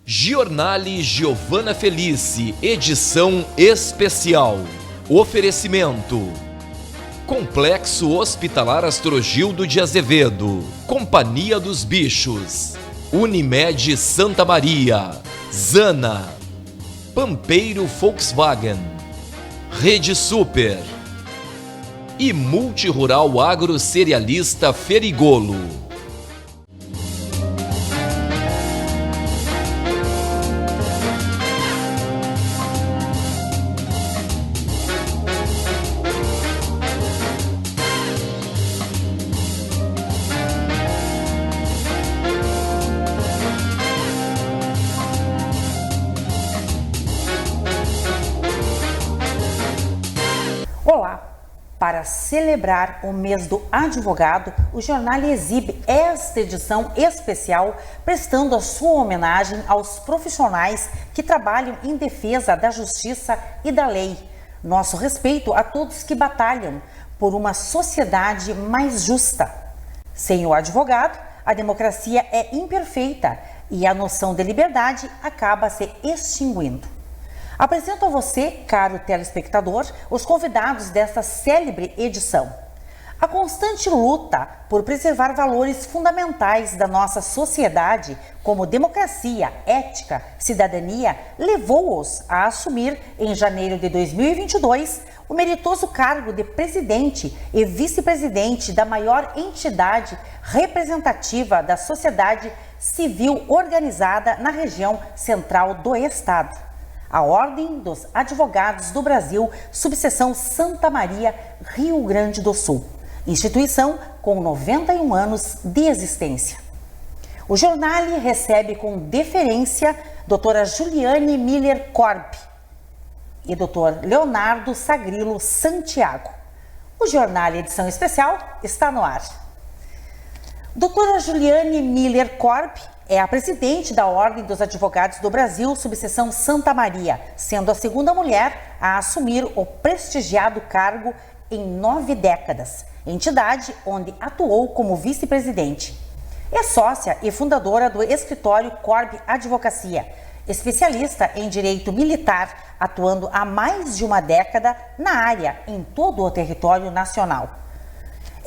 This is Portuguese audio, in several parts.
Giornale Giovanna Felice, edição especial. Oferecimento: Complexo Hospitalar Astrogildo de Azevedo, Companhia dos Bichos, Unimed Santa Maria, Zana, Pampeiro Volkswagen, Rede Super e Multirural Agro Cerealista Ferigolo. Olá! Para celebrar o mês do advogado, o Giornale exibe esta edição especial, prestando a sua homenagem aos profissionais que trabalham em defesa da justiça e da lei. Nosso respeito a todos que batalham por uma sociedade mais justa. Sem o advogado, a democracia é imperfeita e a noção de liberdade acaba se extinguindo. Apresento a você, caro telespectador, os convidados desta célebre edição. A constante luta por preservar valores fundamentais da nossa sociedade, como democracia, ética, cidadania, levou-os a assumir, em janeiro de 2022, o meritoso cargo de presidente e vice-presidente da maior entidade representativa da sociedade civil organizada na região central do estado. A Ordem dos Advogados do Brasil, subseção Santa Maria, Rio Grande do Sul. Instituição com 91 anos de existência. O Giornale recebe com deferência doutora Juliane Miller Korb e doutor Leonardo Sagrilo Santiago. O Giornale edição especial está no ar. Doutora Juliane Miller Korb é a presidente da Ordem dos Advogados do Brasil, subseção Santa Maria, sendo a segunda mulher a assumir o prestigiado cargo em 9 décadas, entidade onde atuou como vice-presidente. É sócia e fundadora do escritório Korb Advocacia, especialista em direito militar, atuando há mais de uma década na área em todo o território nacional.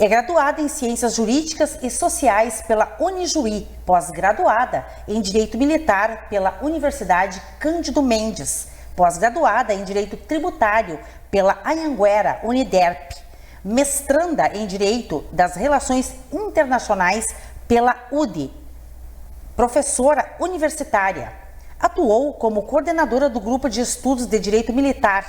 É graduada em Ciências Jurídicas e Sociais pela Unijuí, pós-graduada em Direito Militar pela Universidade Cândido Mendes, pós-graduada em Direito Tributário pela Anhanguera Uniderp, mestranda em Direito das Relações Internacionais pela UD, professora universitária. Atuou como coordenadora do Grupo de Estudos de Direito Militar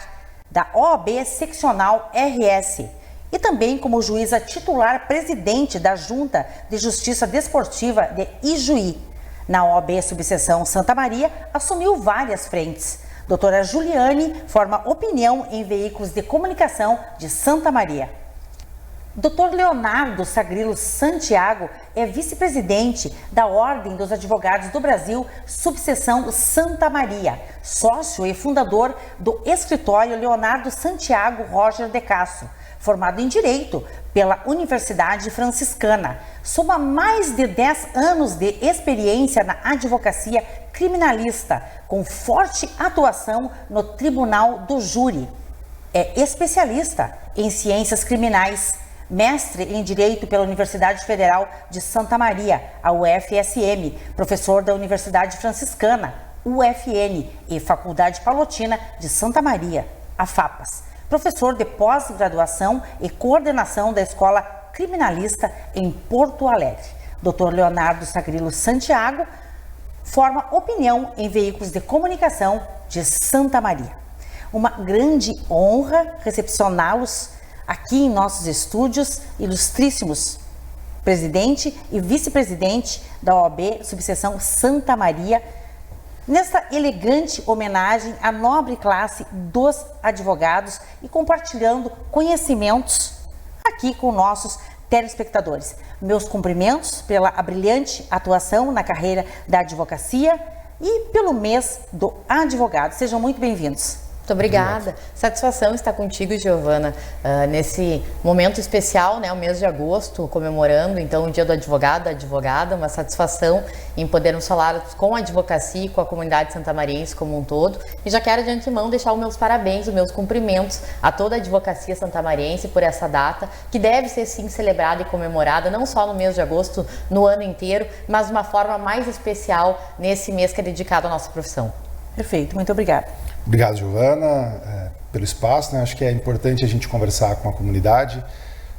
da OAB Seccional RS, e também como juíza titular presidente da Junta de Justiça Desportiva de Ijuí. Na OAB Subseção Santa Maria, assumiu várias frentes. Doutora Juliane forma opinião em veículos de comunicação de Santa Maria. Dr. Leonardo Sagrilo Santiago é vice-presidente da Ordem dos Advogados do Brasil, subseção Santa Maria, sócio e fundador do escritório Leonardo Santiago Roger de Castro, formado em Direito pela Universidade Franciscana. Soma mais de 10 anos de experiência na advocacia criminalista, com forte atuação no Tribunal do Júri. É especialista em ciências criminais, mestre em Direito pela Universidade Federal de Santa Maria, a UFSM, professor da Universidade Franciscana, UFN, e Faculdade Palotina de Santa Maria, a FAPAS. Professor de pós-graduação e coordenação da Escola Criminalista em Porto Alegre. Dr. Leonardo Sagrilo Santiago forma opinião em veículos de comunicação de Santa Maria. Uma grande honra recepcioná-los aqui em nossos estúdios, ilustríssimos presidente e vice-presidente da OAB Subseção Santa Maria, nesta elegante homenagem à nobre classe dos advogados e compartilhando conhecimentos aqui com nossos telespectadores. Meus cumprimentos pela brilhante atuação na carreira da advocacia e pelo mês do advogado. Sejam muito bem-vindos. Muito obrigada. Satisfação estar contigo, Giovana, nesse momento especial, né, o mês de agosto, comemorando então o Dia do Advogado, da Advogada, uma satisfação em podermos falar com a advocacia e com a comunidade santamariense como um todo. E já quero de antemão deixar os meus parabéns, os meus cumprimentos a toda a advocacia santamariense por essa data, que deve ser sim celebrada e comemorada, não só no mês de agosto, no ano inteiro, mas de uma forma mais especial nesse mês que é dedicado à nossa profissão. Perfeito, muito obrigada. Obrigado, Giovana, pelo espaço, né? Acho que é importante a gente conversar com a comunidade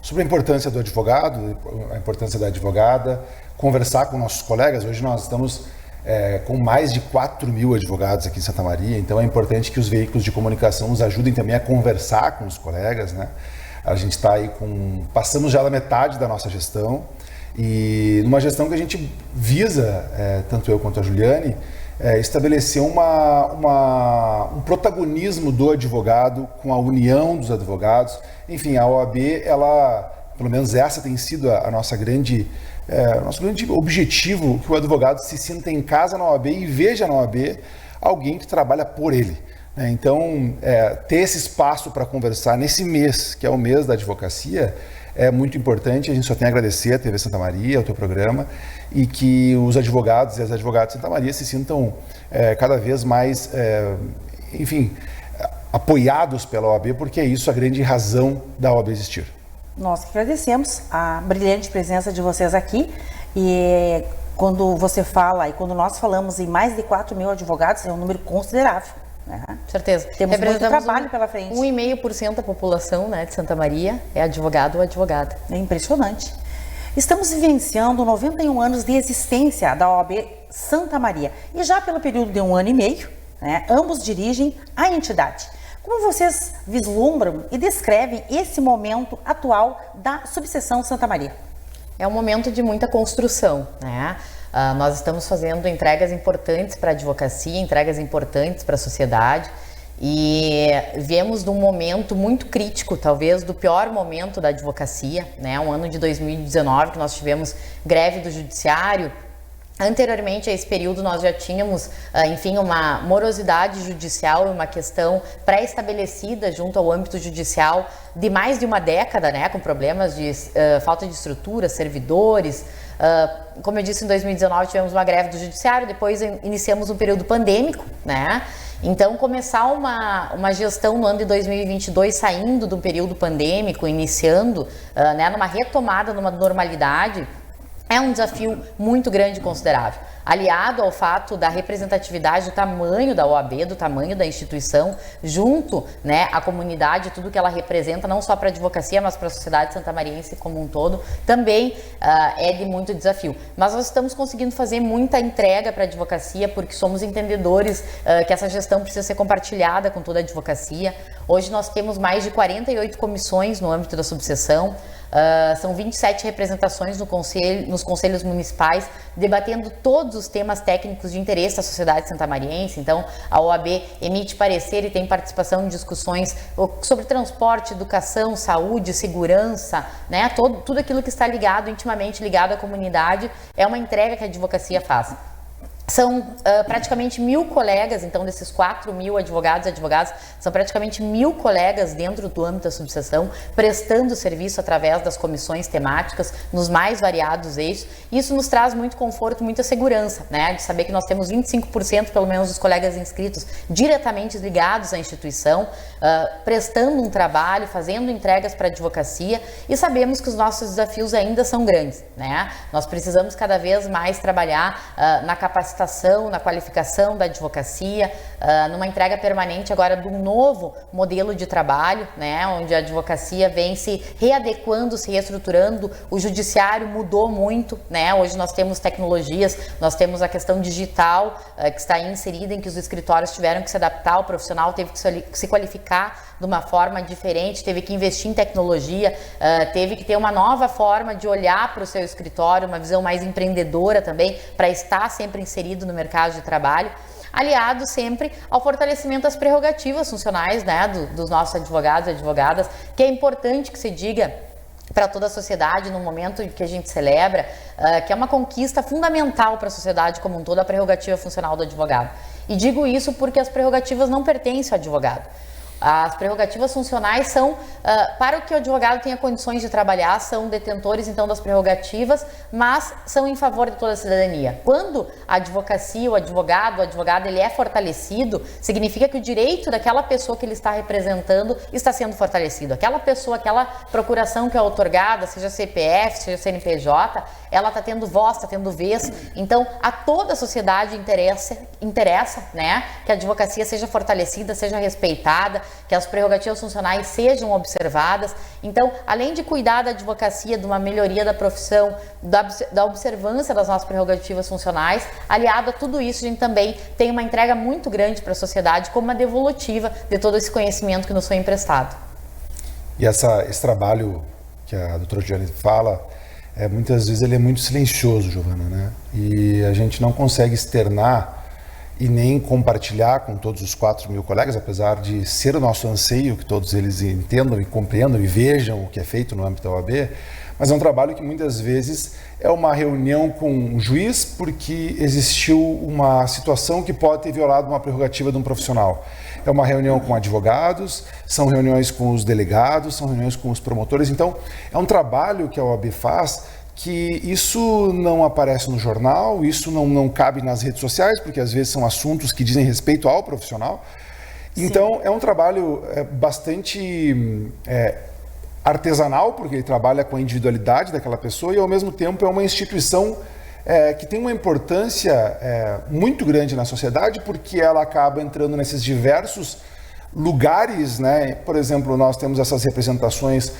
sobre a importância do advogado, a importância da advogada, conversar com nossos colegas. Hoje nós estamos com mais de 4.000 advogados aqui em Santa Maria, então é importante que os veículos de comunicação nos ajudem também a conversar com os colegas, né? A gente está aí passamos já da metade da nossa gestão e numa gestão que a gente visa, tanto eu quanto a Juliane, estabelecer um protagonismo do advogado com a união dos advogados. Enfim, a OAB, pelo menos essa tem sido nosso grande objetivo, que o advogado se sinta em casa na OAB e veja na OAB alguém que trabalha por ele. Então, ter esse espaço para conversar nesse mês, que é o mês da advocacia, é muito importante. A gente só tem a agradecer a TV Santa Maria, ao teu programa, e que os advogados e as advogadas de Santa Maria se sintam cada vez mais, apoiados pela OAB, porque é isso a grande razão da OAB existir. Nós que agradecemos a brilhante presença de vocês aqui, e quando você fala e quando nós falamos em mais de 4.000 advogados, é um número considerável. Certeza. Temos muito trabalho pela frente. 1,5% da população, né, de Santa Maria é advogado ou advogada. É impressionante. Estamos vivenciando 91 anos de existência da OAB Santa Maria e já pelo período de 1 ano e meio, né, ambos dirigem a entidade. Como vocês vislumbram e descrevem esse momento atual da subseção Santa Maria? É um momento de muita construção, né? Nós estamos fazendo entregas importantes para a advocacia, entregas importantes para a sociedade e viemos de um momento muito crítico, talvez do pior momento da advocacia, né? Um ano de 2019 que nós tivemos greve do judiciário. Anteriormente a esse período nós já tínhamos, uma morosidade judicial e uma questão pré-estabelecida junto ao âmbito judicial de mais de uma década, né, com problemas de falta de estrutura, servidores. Como eu disse, em 2019 tivemos uma greve do judiciário, depois iniciamos um período pandêmico, né? Então, começar uma gestão no ano de 2022 saindo do período pandêmico, iniciando, numa retomada, numa normalidade, é um desafio muito grande e considerável, aliado ao fato da representatividade, do tamanho da OAB, do tamanho da instituição, junto, né, à comunidade, tudo que ela representa, não só para a advocacia, mas para a sociedade santamariense como um todo, também é de muito desafio. Mas nós estamos conseguindo fazer muita entrega para a advocacia, porque somos entendedores que essa gestão precisa ser compartilhada com toda a advocacia. Hoje nós temos mais de 48 comissões no âmbito da subseção, são 27 representações nos conselhos municipais, debatendo todos os temas técnicos de interesse da sociedade santamariense. Então, a OAB emite parecer e tem participação em discussões sobre transporte, educação, saúde, segurança, né? Tudo aquilo que está intimamente ligado à comunidade, é uma entrega que a advocacia faz. São praticamente 1.000 colegas, então desses 4.000 advogados e advogadas, são praticamente 1.000 colegas dentro do âmbito da subseção, prestando serviço através das comissões temáticas, nos mais variados eixos. Isso nos traz muito conforto, muita segurança, né? De saber que nós temos 25% pelo menos dos colegas inscritos diretamente ligados à instituição, prestando um trabalho, fazendo entregas para a advocacia, e sabemos que os nossos desafios ainda são grandes, né? Nós precisamos cada vez mais trabalhar na capacitação, na qualificação da advocacia, numa entrega permanente agora de um novo modelo de trabalho, né, onde a advocacia vem se readequando, se reestruturando. O judiciário mudou muito, né? Hoje nós temos tecnologias, nós temos a questão digital que está inserida, em que os escritórios tiveram que se adaptar, o profissional teve que se qualificar de uma forma diferente, teve que investir em tecnologia, teve que ter uma nova forma de olhar para o seu escritório, uma visão mais empreendedora também, para estar sempre inserido no mercado de trabalho, aliado sempre ao fortalecimento das prerrogativas funcionais, né, dos nossos advogados e advogadas, que é importante que se diga para toda a sociedade, no momento que a gente celebra, que é uma conquista fundamental para a sociedade como um todo, a prerrogativa funcional do advogado. E digo isso porque as prerrogativas não pertencem ao advogado. As prerrogativas funcionais são, para que o advogado tenha condições de trabalhar, são detentores então das prerrogativas, mas são em favor de toda a cidadania. Quando a advocacia, o advogado, ele é fortalecido, significa que o direito daquela pessoa que ele está representando está sendo fortalecido. Aquela pessoa, aquela procuração que é outorgada, seja CPF, seja CNPJ, ela está tendo voz, está tendo vez. Então, a toda a sociedade interessa, né, que a advocacia seja fortalecida, seja respeitada, que as prerrogativas funcionais sejam observadas. Então, além de cuidar da advocacia, de uma melhoria da profissão, da observância das nossas prerrogativas funcionais, aliado a tudo isso, a gente também tem uma entrega muito grande para a sociedade, como uma devolutiva de todo esse conhecimento que nos foi emprestado. E esse trabalho que a doutora Juliane fala, muitas vezes ele é muito silencioso, Giovana, né? E a gente não consegue externar e nem compartilhar com todos os 4.000 colegas, apesar de ser o nosso anseio que todos eles entendam e compreendam e vejam o que é feito no âmbito da OAB, mas é um trabalho que muitas vezes é uma reunião com um juiz porque existiu uma situação que pode ter violado uma prerrogativa de um profissional. É uma reunião com advogados, são reuniões com os delegados, são reuniões com os promotores. Então, é um trabalho que a OAB faz que isso não aparece no jornal, isso não cabe nas redes sociais, porque às vezes são assuntos que dizem respeito ao profissional. Sim. Então, é um trabalho bastante artesanal, porque ele trabalha com a individualidade daquela pessoa e, ao mesmo tempo, é uma instituição que tem uma importância muito grande na sociedade, porque ela acaba entrando nesses diversos lugares, né? Por exemplo, nós temos essas representações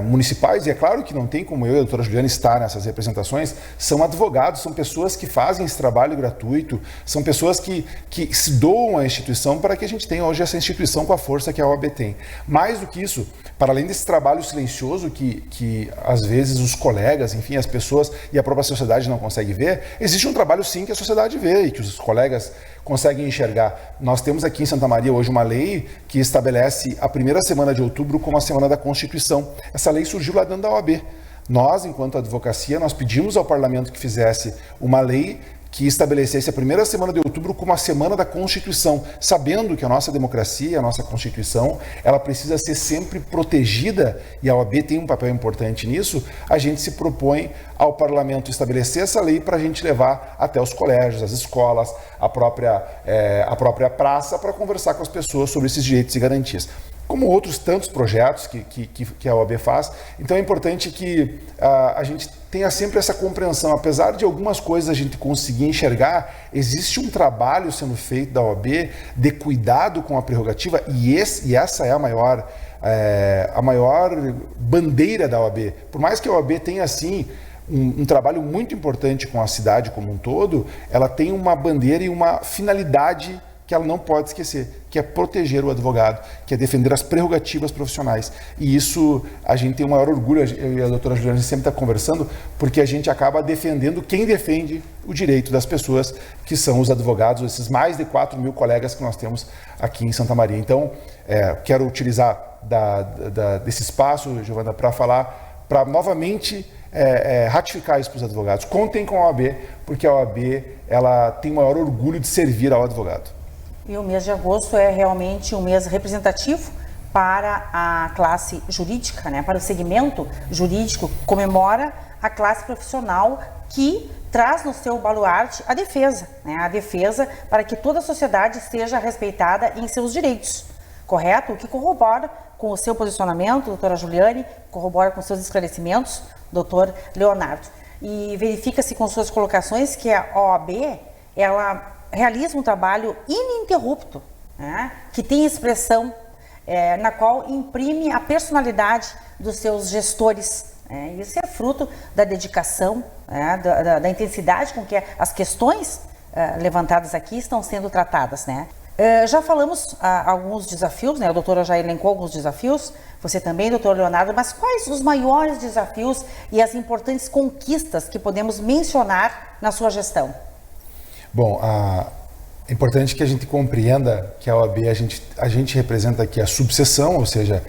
municipais, e é claro que não tem como eu e a doutora Juliane estar nessas representações, são advogados, são pessoas que fazem esse trabalho gratuito, são pessoas que se doam à instituição para que a gente tenha hoje essa instituição com a força que a OAB tem. Mais do que isso, para além desse trabalho silencioso que às vezes os colegas, enfim, as pessoas e a própria sociedade não conseguem ver, existe um trabalho sim que a sociedade vê e que os colegas conseguem enxergar. Nós temos aqui em Santa Maria hoje uma lei que estabelece a primeira semana de outubro como a semana da Constituição. Essa lei surgiu lá dentro da OAB. Nós, enquanto advocacia, nós pedimos ao parlamento que fizesse uma lei que estabelecesse a primeira semana de outubro como a semana da Constituição, sabendo que a nossa democracia, a nossa Constituição, ela precisa ser sempre protegida, e a OAB tem um papel importante nisso. A gente se propõe ao parlamento estabelecer essa lei para a gente levar até os colégios, as escolas, a própria praça, para conversar com as pessoas sobre esses direitos e garantias. Como outros tantos projetos que a OAB faz. Então é importante que a gente tenha sempre essa compreensão. Apesar de algumas coisas a gente conseguir enxergar, existe um trabalho sendo feito da OAB de cuidado com a prerrogativa, e essa é a maior bandeira da OAB. Por mais que a OAB tenha, assim, um trabalho muito importante com a cidade como um todo, ela tem uma bandeira e uma finalidade que ela não pode esquecer, que é proteger o advogado, que é defender as prerrogativas profissionais. E isso a gente tem o maior orgulho, eu e a doutora Juliane sempre está conversando, porque a gente acaba defendendo quem defende o direito das pessoas, que são os advogados, esses mais de 4.000 colegas que nós temos aqui em Santa Maria. Então, quero utilizar desse espaço, Giovana, para falar, para novamente ratificar isso para os advogados. Contem com a OAB, porque a OAB ela tem o maior orgulho de servir ao advogado. E o mês de agosto é realmente um mês representativo para a classe jurídica, né? Para o segmento jurídico, comemora a classe profissional que traz no seu baluarte a defesa, né? A defesa para que toda a sociedade seja respeitada em seus direitos, correto? O que corrobora com o seu posicionamento, doutora Juliane, corrobora com seus esclarecimentos, doutor Leonardo. E verifica-se com suas colocações que a OAB, ela realiza um trabalho ininterrupto, né, que tem expressão, na qual imprime a personalidade dos seus gestores. Isso é fruto da dedicação, da intensidade com que as questões levantadas aqui estão sendo tratadas, né? Já falamos alguns desafios, né? A doutora já elencou alguns desafios, você também, doutor Leonardo, mas quais os maiores desafios e as importantes conquistas que podemos mencionar na sua gestão? Bom, é importante que a gente compreenda que a OAB, a gente representa aqui a subseção, ou seja,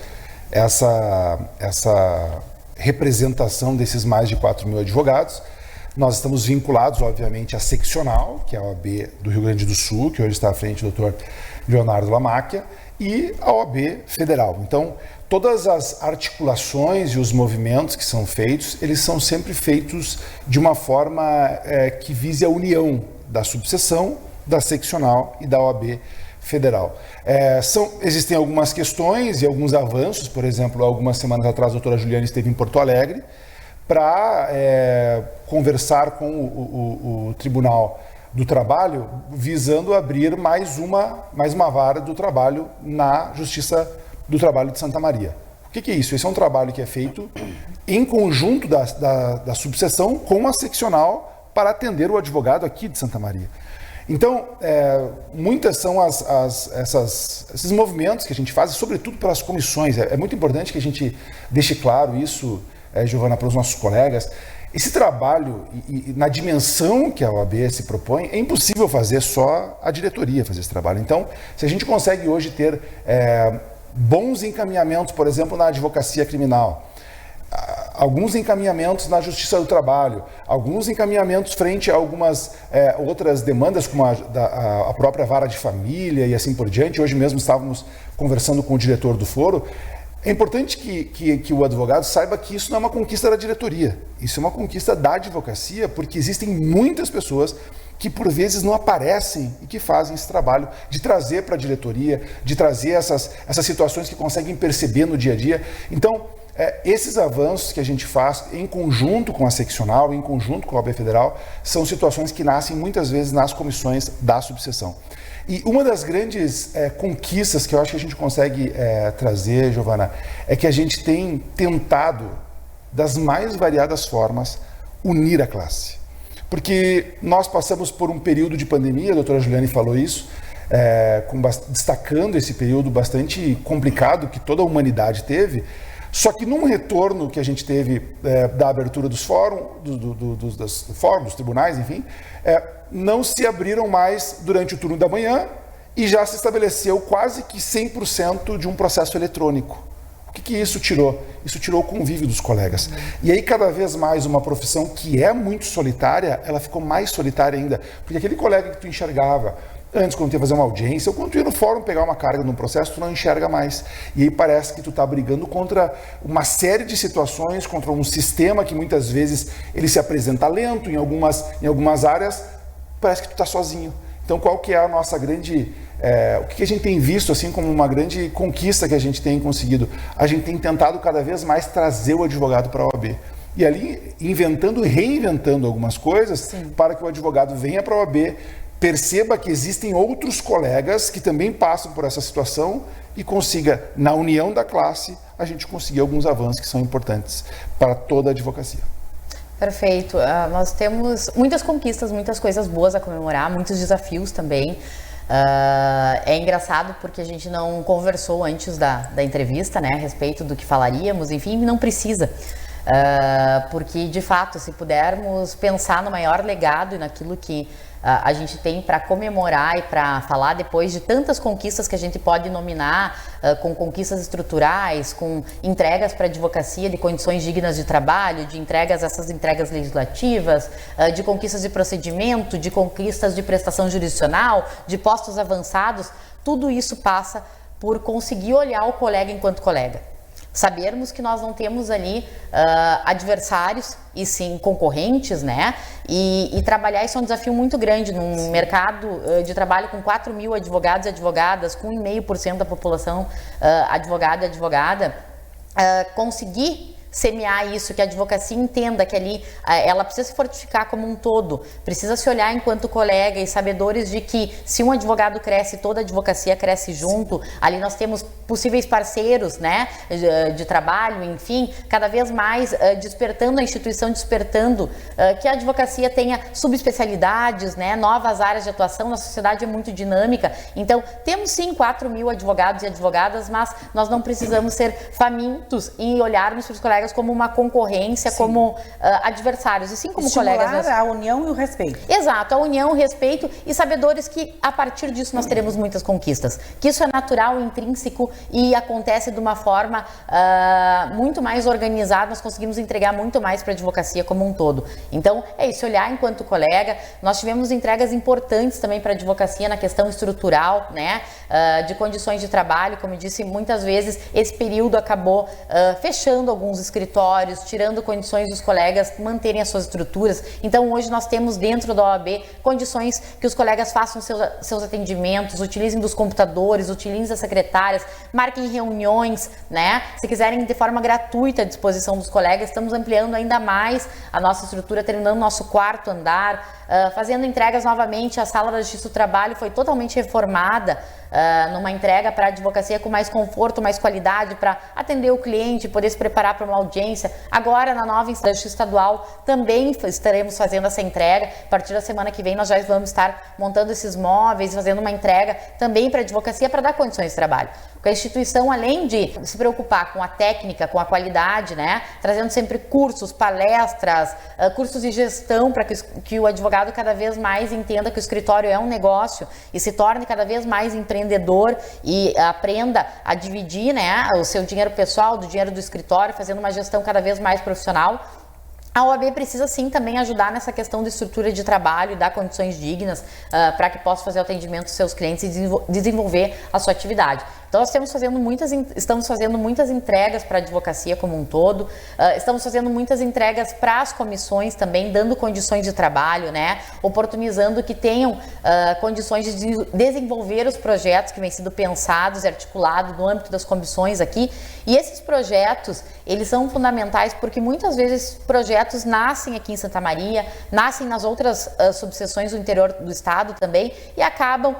essa representação desses mais de 4 mil advogados. Nós estamos vinculados, obviamente, à seccional, que é a OAB do Rio Grande do Sul, que hoje está à frente do Dr. Leonardo Lamáquia, e a OAB federal. Então, todas as articulações e os movimentos que são feitos, eles são sempre feitos de uma forma que vise a união da subseção, da seccional e da OAB federal. Existem algumas questões e alguns avanços. Por exemplo, algumas semanas atrás a doutora Juliana esteve em Porto Alegre para conversar com o Tribunal do Trabalho, visando abrir mais uma vara do trabalho na Justiça do Trabalho de Santa Maria. O que é isso? Esse é um trabalho que é feito em conjunto da subseção com a seccional para atender o advogado aqui de Santa Maria. Então, muitas são esses movimentos que a gente faz, sobretudo pelas comissões. É muito importante que a gente deixe claro isso, Giovana, para os nossos colegas. Esse trabalho, e na dimensão que a OAB se propõe, é impossível fazer só a diretoria fazer esse trabalho. Então, se a gente consegue hoje ter bons encaminhamentos, por exemplo, na advocacia criminal, alguns encaminhamentos na Justiça do Trabalho, alguns encaminhamentos frente a algumas outras demandas, como a própria vara de família e assim por diante. Hoje mesmo estávamos conversando com o diretor do foro. É importante que o advogado saiba que isso não é uma conquista da diretoria, isso é uma conquista da advocacia, porque existem muitas pessoas que por vezes não aparecem e que fazem esse trabalho de trazer para a diretoria, de trazer essas situações que conseguem perceber no dia a dia. Então, esses avanços que a gente faz em conjunto com a seccional, em conjunto com a OAB Federal, são situações que nascem muitas vezes nas comissões da subseção. E uma das grandes conquistas que eu acho que a gente consegue trazer, Giovana, é que a gente tem tentado, das mais variadas formas, unir a classe. Porque nós passamos por um período de pandemia, a doutora Juliane falou isso, destacando esse período bastante complicado que toda a humanidade teve. Só que num retorno que a gente teve da abertura dos fóruns, dos tribunais, enfim, não se abriram mais durante o turno da manhã e já se estabeleceu quase que 100% de um processo eletrônico. O que isso tirou? Isso tirou o convívio dos colegas. E aí, cada vez mais, uma profissão que é muito solitária, ela ficou mais solitária ainda. Porque aquele colega que tu enxergava antes, quando tu ia fazer uma audiência, ou quando tu ia no fórum pegar uma carga num processo, tu não enxerga mais. E aí parece que tu tá brigando contra uma série de situações, contra um sistema que muitas vezes ele se apresenta lento em algumas áreas, parece que tu tá sozinho. Então, qual que é a nossa grande... o que a gente tem visto assim como uma grande conquista que a gente tem conseguido? A gente tem tentado cada vez mais trazer o advogado para a OAB. E ali, inventando e reinventando algumas coisas, sim, para que o advogado venha para a OAB, perceba que existem outros colegas que também passam por essa situação e consiga, na união da classe, a gente conseguir alguns avanços que são importantes para toda a advocacia. Perfeito. Nós temos muitas conquistas, muitas coisas boas a comemorar, muitos desafios também. É engraçado porque a gente não conversou antes da entrevista, né, a respeito do que falaríamos, enfim, não precisa. Porque, de fato, se pudermos pensar no maior legado e naquilo que a gente tem para comemorar e para falar depois de tantas conquistas que a gente pode nominar, com conquistas estruturais, com entregas para a advocacia de condições dignas de trabalho, de essas entregas legislativas, de conquistas de procedimento, de conquistas de prestação jurisdicional, de postos avançados, tudo isso passa por conseguir olhar o colega enquanto colega. Sabermos que nós não temos ali adversários e sim concorrentes, né? E trabalhar isso é um desafio muito grande num mercado de trabalho com 4 mil advogados e advogadas, com 1,5% da população advogado e advogada, conseguir semear isso, que a advocacia entenda que ali ela precisa se fortificar como um todo, precisa se olhar enquanto colega e sabedores de que se um advogado cresce, toda a advocacia cresce junto. Ali nós temos possíveis parceiros, né, de trabalho, enfim, cada vez mais despertando a instituição, despertando que a advocacia tenha subespecialidades, né, novas áreas de atuação. Na sociedade é muito dinâmica, então temos sim 4 mil advogados e advogadas, mas nós não precisamos ser famintos em olharmos para os colegas colegas como uma concorrência, como adversários, e sim como estimular colegas. A união e o respeito. Exato, a união, o respeito e sabedores que a partir disso nós teremos muitas conquistas. Que isso é natural, intrínseco e acontece de uma forma muito mais organizada, nós conseguimos entregar muito mais para a advocacia como um todo. Então, é isso, olhar enquanto colega. Nós tivemos entregas importantes também para a advocacia na questão estrutural, né, de condições de trabalho. Como eu disse, muitas vezes esse período acabou fechando alguns escritórios, tirando condições dos colegas manterem as suas estruturas. Então, hoje nós temos dentro da OAB condições que os colegas façam seus atendimentos, utilizem dos computadores, utilizem as secretárias, marquem reuniões, né? Se quiserem de forma gratuita à disposição dos colegas, estamos ampliando ainda mais a nossa estrutura, terminando nosso 4º andar, fazendo entregas novamente. A sala da Justiça do Trabalho foi totalmente reformada, numa entrega para a advocacia com mais conforto, mais qualidade, para atender o cliente, poder se preparar para uma audiência. Agora, na nova Justiça Estadual, também estaremos fazendo essa entrega. A partir da semana que vem, nós já vamos estar montando esses móveis, fazendo uma entrega também para a advocacia, para dar condições de trabalho. Porque a instituição, além de se preocupar com a técnica, com a qualidade, né, trazendo sempre cursos, palestras, cursos de gestão, para que o advogado cada vez mais entenda que o escritório é um negócio e se torne cada vez mais empreendedor e aprenda a dividir, né, o seu dinheiro pessoal do dinheiro do escritório, fazendo uma gestão cada vez mais profissional. A OAB precisa sim também ajudar nessa questão de estrutura de trabalho e dar condições dignas para que possa fazer o atendimento dos seus clientes e desenvolver a sua atividade. Então, nós estamos fazendo muitas entregas para a advocacia como um todo, estamos fazendo muitas entregas para as comissões também, dando condições de trabalho, né? Oportunizando que tenham condições de desenvolver os projetos que vêm sendo pensados e articulados no âmbito das comissões aqui. E esses projetos, eles são fundamentais porque muitas vezes projetos nascem aqui em Santa Maria, nascem nas outras subseções do interior do estado também e acabam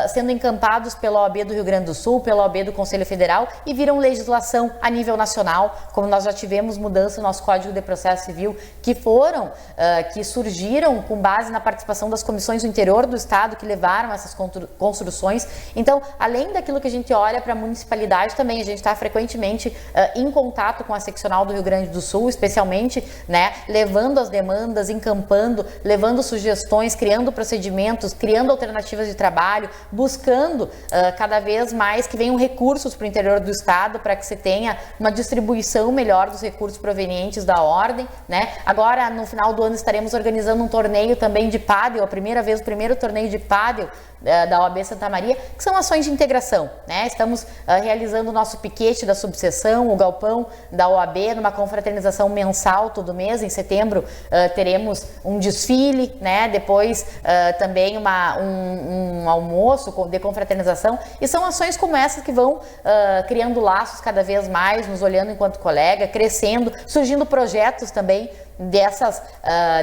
sendo encampados pela OAB do Rio Grande do Sul, pela OAB do Conselho Federal e viram legislação a nível nacional, como nós já tivemos mudança no nosso Código de Processo Civil, que surgiram com base na participação das comissões do interior do estado que levaram essas construções. Então, além daquilo que a gente olha para a municipalidade, também a gente está frequentemente em contato com a seccional do Rio Grande do Sul, especialmente, né, levando as demandas, encampando, levando sugestões, criando procedimentos, criando alternativas de trabalho, buscando cada vez mais que venham recursos para o interior do estado para que se tenha uma distribuição melhor dos recursos provenientes da ordem, né? Agora, no final do ano, estaremos organizando um torneio também de pádel, o primeiro torneio de pádel da OAB Santa Maria, que são ações de integração, né? Estamos realizando o nosso piquete da subseção, o galpão da OAB, numa confraternização mensal todo mês. Em setembro teremos um desfile, né? Depois também um almoço de confraternização, e são ações como essas que vão criando laços cada vez mais, nos olhando enquanto colega, crescendo, surgindo projetos também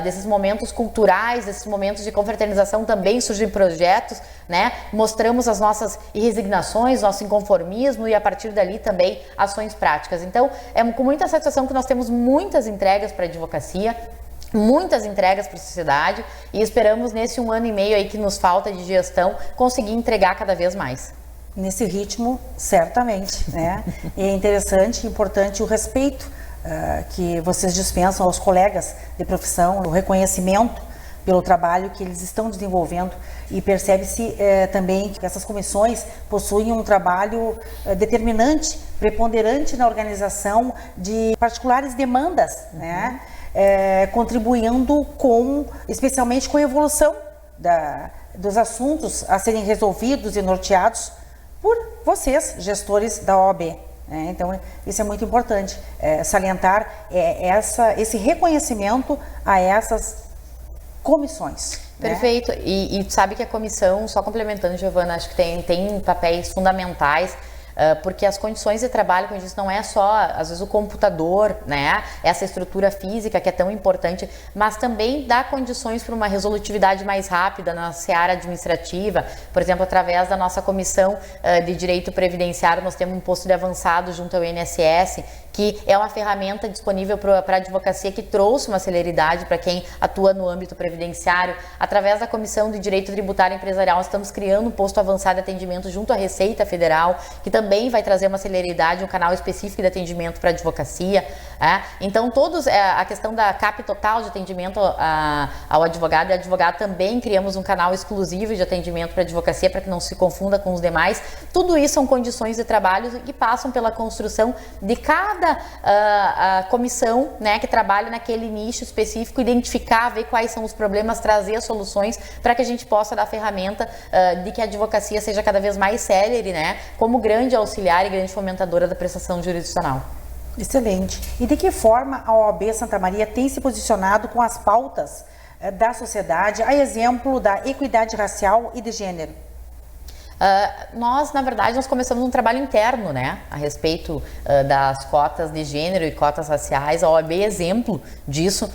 desses momentos culturais, desses momentos de confraternização também surgem projetos, né? Mostramos as nossas resignações, nosso inconformismo e a partir dali também ações práticas. Então, é com muita satisfação que nós temos muitas entregas para a advocacia, muitas entregas para a sociedade e esperamos nesse 1 ano e meio aí que nos falta de gestão conseguir entregar cada vez mais. Nesse ritmo, certamente, né? E é interessante e importante o respeito que vocês dispensam aos colegas de profissão, o reconhecimento pelo trabalho que eles estão desenvolvendo e percebe-se também que essas comissões possuem um trabalho determinante, preponderante na organização de particulares demandas, né? Contribuindo especialmente com a evolução dos assuntos a serem resolvidos e norteados por vocês, gestores da OAB. Então, isso é muito importante, salientar esse reconhecimento a essas comissões. Perfeito. Né? E sabe que a comissão, só complementando, Giovana, acho que tem papéis fundamentais, porque as condições de trabalho, como eu disse, não é só, às vezes, o computador, né? Essa estrutura física que é tão importante, mas também dá condições para uma resolutividade mais rápida na seara administrativa. Por exemplo, através da nossa comissão de direito previdenciário, nós temos um posto de avançado junto ao INSS, que é uma ferramenta disponível para a advocacia que trouxe uma celeridade para quem atua no âmbito previdenciário. Através da Comissão de Direito Tributário Empresarial, estamos criando um posto avançado de atendimento junto à Receita Federal, que também vai trazer uma celeridade, um canal específico de atendimento para a advocacia. Então, todos, a questão da CAP total de atendimento ao advogado e advogado, também criamos um canal exclusivo de atendimento para a advocacia, para que não se confunda com os demais. Tudo isso são condições de trabalho que passam pela construção de cada comissão, né, que trabalha naquele nicho específico, identificar, ver quais são os problemas, trazer soluções para que a gente possa dar a ferramenta de que a advocacia seja cada vez mais célere, né, como grande auxiliar e grande fomentadora da prestação jurisdicional. Excelente. E de que forma a OAB Santa Maria tem se posicionado com as pautas da sociedade, a exemplo da equidade racial e de gênero? Na verdade, nós começamos um trabalho interno, né, a respeito das cotas de gênero e cotas raciais. A OAB é exemplo disso,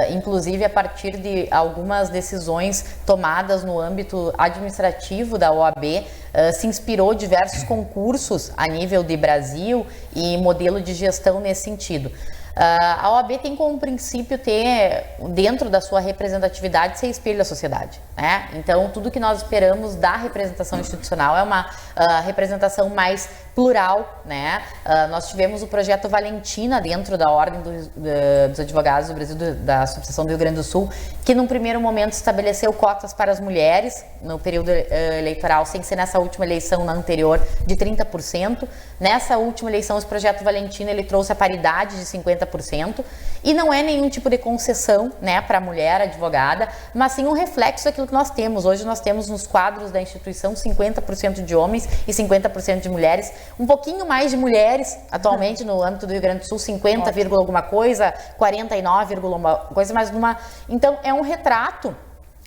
inclusive a partir de algumas decisões tomadas no âmbito administrativo da OAB, se inspirou diversos concursos a nível de Brasil e modelo de gestão nesse sentido. A OAB tem como princípio ter, dentro da sua representatividade, ser espelho da sociedade, né? Então, tudo que nós esperamos da representação institucional é uma representação mais plural, né? Nós tivemos o projeto Valentina dentro da Ordem dos Advogados do Brasil, da Associação do Rio Grande do Sul, que num primeiro momento estabeleceu cotas para as mulheres no período eleitoral, sem ser nessa última eleição, na anterior, de 30%. Nessa última eleição, esse projeto Valentina, ele trouxe a paridade de 50%, e não é nenhum tipo de concessão, né, para a mulher advogada, mas sim um reflexo daquilo que nós temos. Hoje nós temos nos quadros da instituição 50% de homens e 50% de mulheres, um pouquinho mais de mulheres atualmente no âmbito do Rio Grande do Sul, 50, alguma coisa, 49, alguma coisa, mas então é um retrato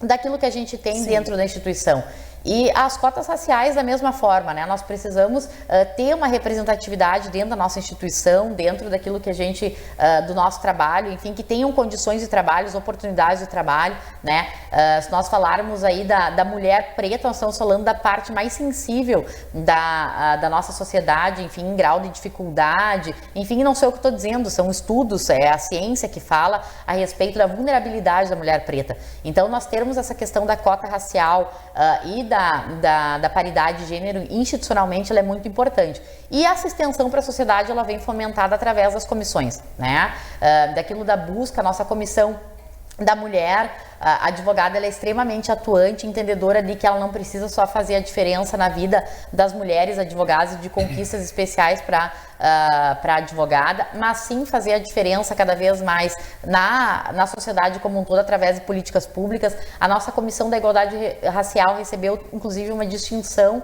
daquilo que a gente tem dentro da instituição. E as cotas raciais da mesma forma, né? Nós precisamos ter uma representatividade dentro da nossa instituição, dentro daquilo que a gente, do nosso trabalho, enfim, que tenham condições de trabalho, oportunidades de trabalho, né? Se nós falarmos aí da mulher preta, nós estamos falando da parte mais sensível da nossa sociedade, enfim, em grau de dificuldade, enfim, não sei o que estou dizendo, são estudos, é a ciência que fala a respeito da vulnerabilidade da mulher preta. Então, nós termos essa questão da cota racial e da paridade de gênero institucionalmente, ela é muito importante. E essa extensão para a sociedade, ela vem fomentada através das comissões, né? Daquilo da busca, a nossa comissão da mulher, a advogada, ela é extremamente atuante, entendedora de que ela não precisa só fazer a diferença na vida das mulheres advogadas, de conquistas especiais para a advogada, mas sim fazer a diferença cada vez mais na sociedade como um todo, através de políticas públicas. A nossa Comissão da Igualdade Racial recebeu, inclusive, uma distinção,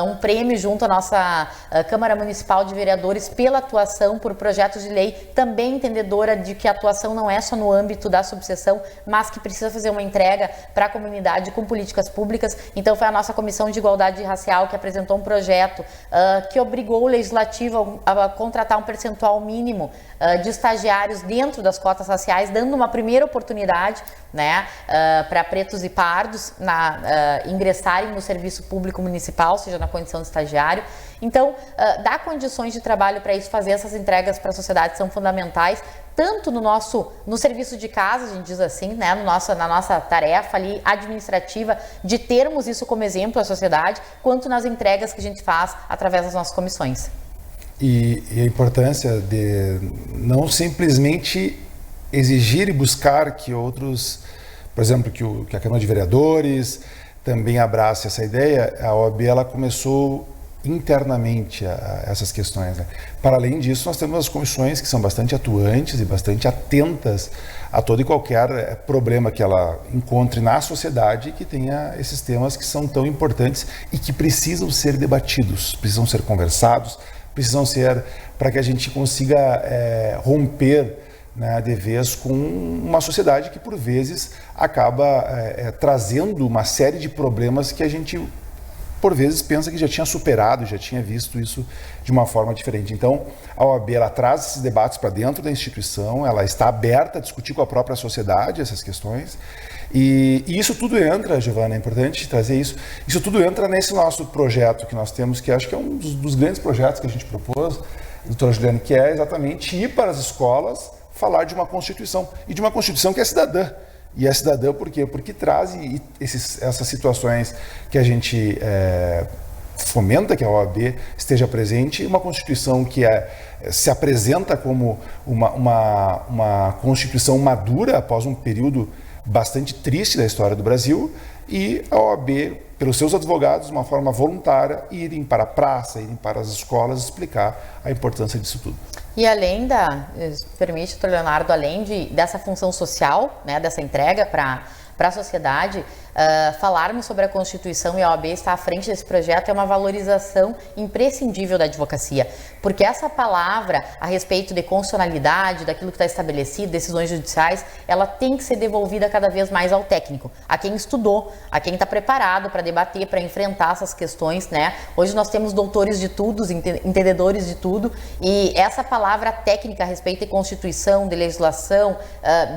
um prêmio junto à nossa Câmara Municipal de Vereadores pela atuação por projetos de lei, também entendedora de que a atuação não é só no âmbito da subseção, mas que precisa fazer uma entrega para a comunidade com políticas públicas. Então, foi a nossa Comissão de Igualdade Racial que apresentou um projeto que obrigou o Legislativo a contratar um percentual mínimo de estagiários dentro das cotas raciais, dando uma primeira oportunidade, né, para pretos e pardos ingressarem no serviço público municipal, seja na condição de estagiário. Então, dar condições de trabalho para isso, fazer essas entregas para a sociedade são fundamentais, tanto no serviço de casa, a gente diz assim, né, na nossa tarefa ali administrativa, de termos isso como exemplo à sociedade, quanto nas entregas que a gente faz através das nossas comissões. E a importância de não simplesmente exigir e buscar que outros, por exemplo, que a Câmara de Vereadores também abrace essa ideia. A OAB, ela começou internamente essas questões, né? Para além disso, nós temos as comissões que são bastante atuantes e bastante atentas a todo e qualquer problema que ela encontre na sociedade, que tenha esses temas que são tão importantes e que precisam ser debatidos, precisam ser conversados, precisam ser para que a gente consiga romper, né, de vez com uma sociedade que por vezes acaba trazendo uma série de problemas que a gente por vezes pensa que já tinha superado, já tinha visto isso de uma forma diferente. Então, a OAB, ela traz esses debates para dentro da instituição, ela está aberta a discutir com a própria sociedade essas questões. E isso tudo entra, Giovana, é importante trazer isso tudo entra nesse nosso projeto que nós temos, que acho que é um dos grandes projetos que a gente propôs, doutora Juliane, que é exatamente ir para as escolas falar de uma Constituição, e de uma Constituição que é cidadã. E é cidadã por quê? Porque traz essas situações que a gente fomenta que a OAB esteja presente, uma Constituição que se apresenta como uma Constituição madura após um período bastante triste da história do Brasil, e a OAB, pelos seus advogados, de uma forma voluntária, irem para a praça, irem para as escolas explicar a importância disso tudo. E além permite, doutor Leonardo, além dessa função social, né, dessa entrega para a sociedade, falarmos sobre a Constituição e a OAB estar à frente desse projeto é uma valorização imprescindível da advocacia, porque essa palavra a respeito de constitucionalidade, daquilo que está estabelecido, decisões judiciais, ela tem que ser devolvida cada vez mais ao técnico, a quem estudou, a quem está preparado para debater, para enfrentar essas questões, né? Hoje nós temos doutores de tudo, entendedores de tudo, e essa palavra técnica a respeito de Constituição, de legislação,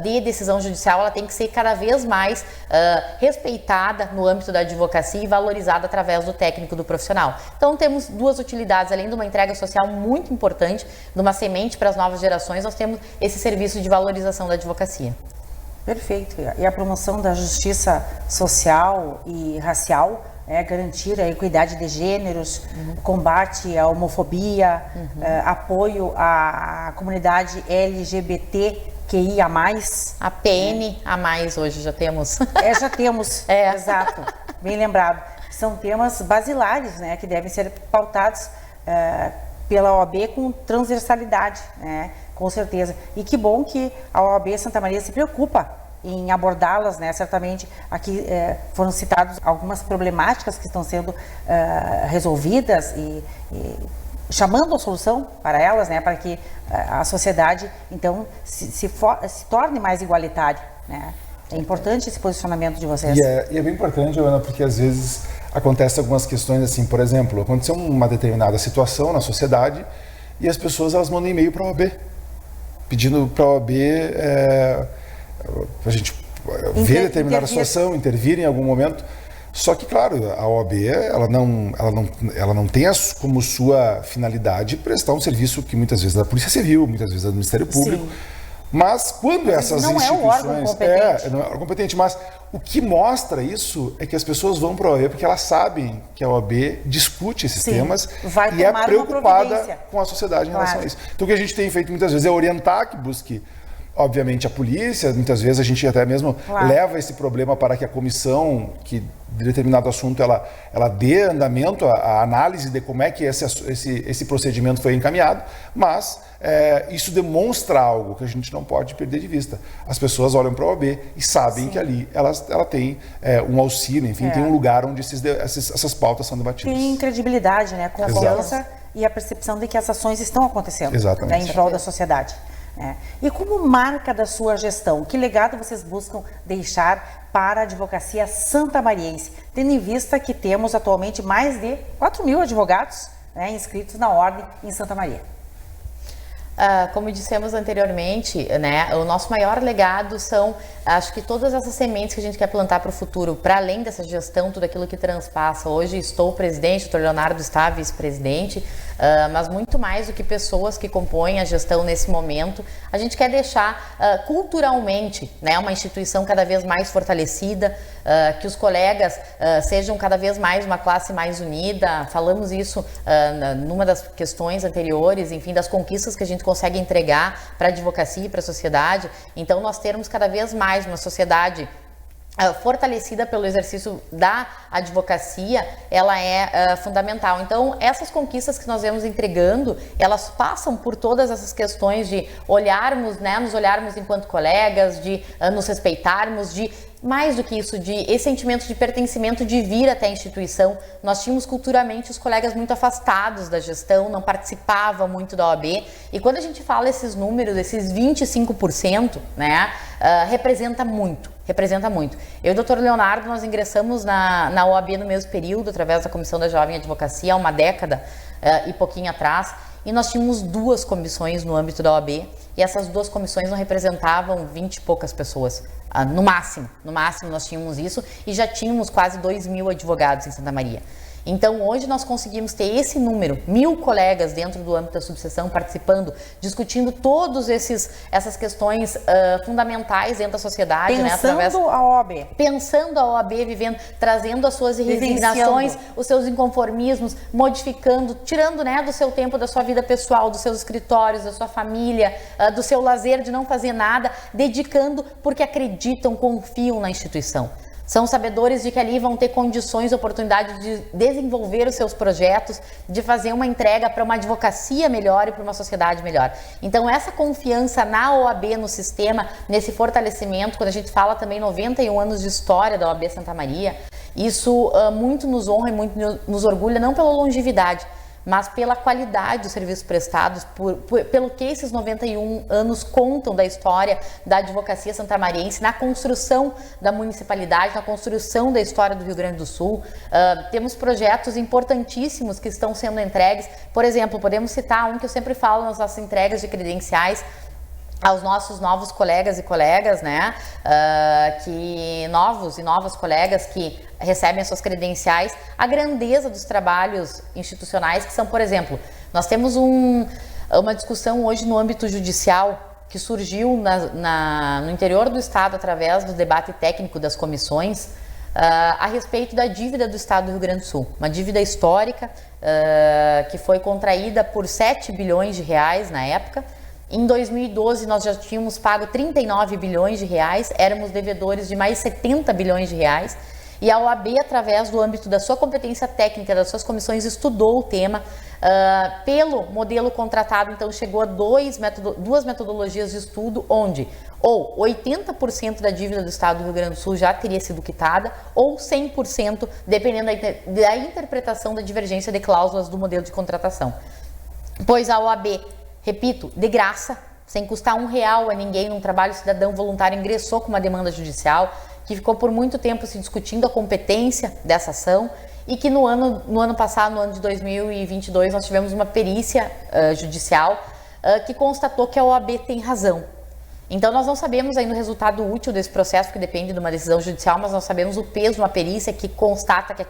de decisão judicial, ela tem que ser cada vez mais respeitada no âmbito da advocacia e valorizada através do técnico, do profissional. Então temos duas utilidades, além de uma entrega social muito importante, de uma semente para as novas gerações, nós temos esse serviço de valorização da advocacia. Perfeito. E a promoção da justiça social e racial, garantir a equidade de gêneros, combate à homofobia, apoio à comunidade LGBTQIA+. A PN a mais hoje já temos. Já temos, exato, bem lembrado. São temas basilares, né, que devem ser pautados pela OAB com transversalidade, né, com certeza. E que bom que a OAB Santa Maria se preocupa em abordá-las, né? Certamente aqui foram citadas algumas problemáticas que estão sendo resolvidas e chamando a solução para elas, né, para que a sociedade, então, se torne mais igualitária, né? É importante esse posicionamento de vocês. E é bem importante, Ana, porque às vezes acontecem algumas questões assim, por exemplo, aconteceu uma determinada situação na sociedade e as pessoas elas mandam e-mail para a OAB, pedindo para a OAB a gente ver determinada situação, intervir em algum momento. Só que, claro, a OAB ela não tem como sua finalidade prestar um serviço que muitas vezes é da Polícia Civil, muitas vezes é do Ministério Público. Sim. Mas quando essas instituições... Não é o órgão competente. Não é o órgão competente, mas o que mostra isso é que as pessoas vão para a OAB porque elas sabem que a OAB discute esses temas e é preocupada com a sociedade em relação a isso. Então o que a gente tem feito muitas vezes é orientar que busque, obviamente, a polícia. Muitas vezes a gente até mesmo leva esse problema para que a comissão que de determinado assunto ela dê andamento à análise de como é que esse procedimento foi encaminhado, mas isso demonstra algo que a gente não pode perder de vista. As pessoas olham para a OAB e sabem que ali ela tem um auxílio, enfim, tem um lugar onde essas pautas são debatidas. Tem credibilidade, né? Confiança e a percepção de que as ações estão acontecendo, né, em prol da sociedade. E como marca da sua gestão, que legado vocês buscam deixar para a advocacia santamariense, tendo em vista que temos atualmente mais de 4.000 advogados, né, inscritos na ordem em Santa Maria? Como dissemos anteriormente, né, o nosso maior legado são, acho que todas essas sementes que a gente quer plantar para o futuro, para além dessa gestão, tudo aquilo que transpassa. Hoje estou presidente, o doutor Leonardo está vice-presidente, mas muito mais do que pessoas que compõem a gestão nesse momento, a gente quer deixar culturalmente, né, uma instituição cada vez mais fortalecida, que os colegas sejam cada vez mais uma classe mais unida. Falamos isso numa das questões anteriores, enfim, das conquistas que a gente consegue entregar para a advocacia e para a sociedade. Então, nós termos cada vez mais uma sociedade fortalecida pelo exercício da advocacia, ela é fundamental. Então, essas conquistas que nós vemos entregando, elas passam por todas essas questões de olharmos, né, nos olharmos enquanto colegas, de nos respeitarmos, de mais do que isso, de esse sentimento de pertencimento, de vir até a instituição. Nós tínhamos culturalmente os colegas muito afastados da gestão, não participavam muito da OAB, e quando a gente fala esses números, esses 25%, né, representa muito. Eu e o doutor Leonardo, nós ingressamos na OAB no mesmo período, através da Comissão da Jovem Advocacia, há uma década e pouquinho atrás, e nós tínhamos 2 comissões no âmbito da OAB, e essas 2 comissões não representavam 20 e poucas pessoas, no máximo nós tínhamos isso, e já tínhamos quase 2.000 advogados em Santa Maria. Então, hoje nós conseguimos ter esse número, 1.000 colegas dentro do âmbito da subseção participando, discutindo todas essas questões fundamentais dentro da sociedade. Pensando a OAB. Pensando a OAB, vivendo, trazendo as suas resignações, os seus inconformismos, modificando, tirando, né, do seu tempo, da sua vida pessoal, dos seus escritórios, da sua família, do seu lazer de não fazer nada, dedicando porque acreditam, confiam na instituição. São sabedores de que ali vão ter condições, oportunidade de desenvolver os seus projetos, de fazer uma entrega para uma advocacia melhor e para uma sociedade melhor. Então, essa confiança na OAB, no sistema, nesse fortalecimento, quando a gente fala também 91 anos de história da OAB Santa Maria, isso muito nos honra e muito nos orgulha, não pela longevidade, mas pela qualidade dos serviços prestados, pelo que esses 91 anos contam da história da advocacia santamariense, na construção da municipalidade, na construção da história do Rio Grande do Sul. Temos projetos importantíssimos que estão sendo entregues. Por exemplo, podemos citar um que eu sempre falo nas nossas entregas de credenciais, aos nossos novos colegas e colegas, né, novos e novas colegas que recebem as suas credenciais, a grandeza dos trabalhos institucionais que são, por exemplo, nós temos uma discussão hoje no âmbito judicial que surgiu no interior do Estado através do debate técnico das comissões a respeito da dívida do Estado do Rio Grande do Sul, uma dívida histórica que foi contraída por 7 bilhões de reais na época. Em 2012, nós já tínhamos pago 39 bilhões de reais, éramos devedores de mais 70 bilhões de reais, e a OAB, através do âmbito da sua competência técnica, das suas comissões, estudou o tema. Pelo modelo contratado, então, chegou a duas metodologias de estudo, onde ou 80% da dívida do Estado do Rio Grande do Sul já teria sido quitada, ou 100%, dependendo da interpretação da divergência de cláusulas do modelo de contratação. Pois a OAB, repito, de graça, sem custar R$1 a ninguém, num trabalho cidadão voluntário, ingressou com uma demanda judicial, que ficou por muito tempo se discutindo a competência dessa ação, e que no ano passado, no ano de 2022, nós tivemos uma perícia judicial que constatou que a OAB tem razão. Então, nós não sabemos ainda o resultado útil desse processo, que depende de uma decisão judicial, mas nós sabemos o peso de uma perícia que constata que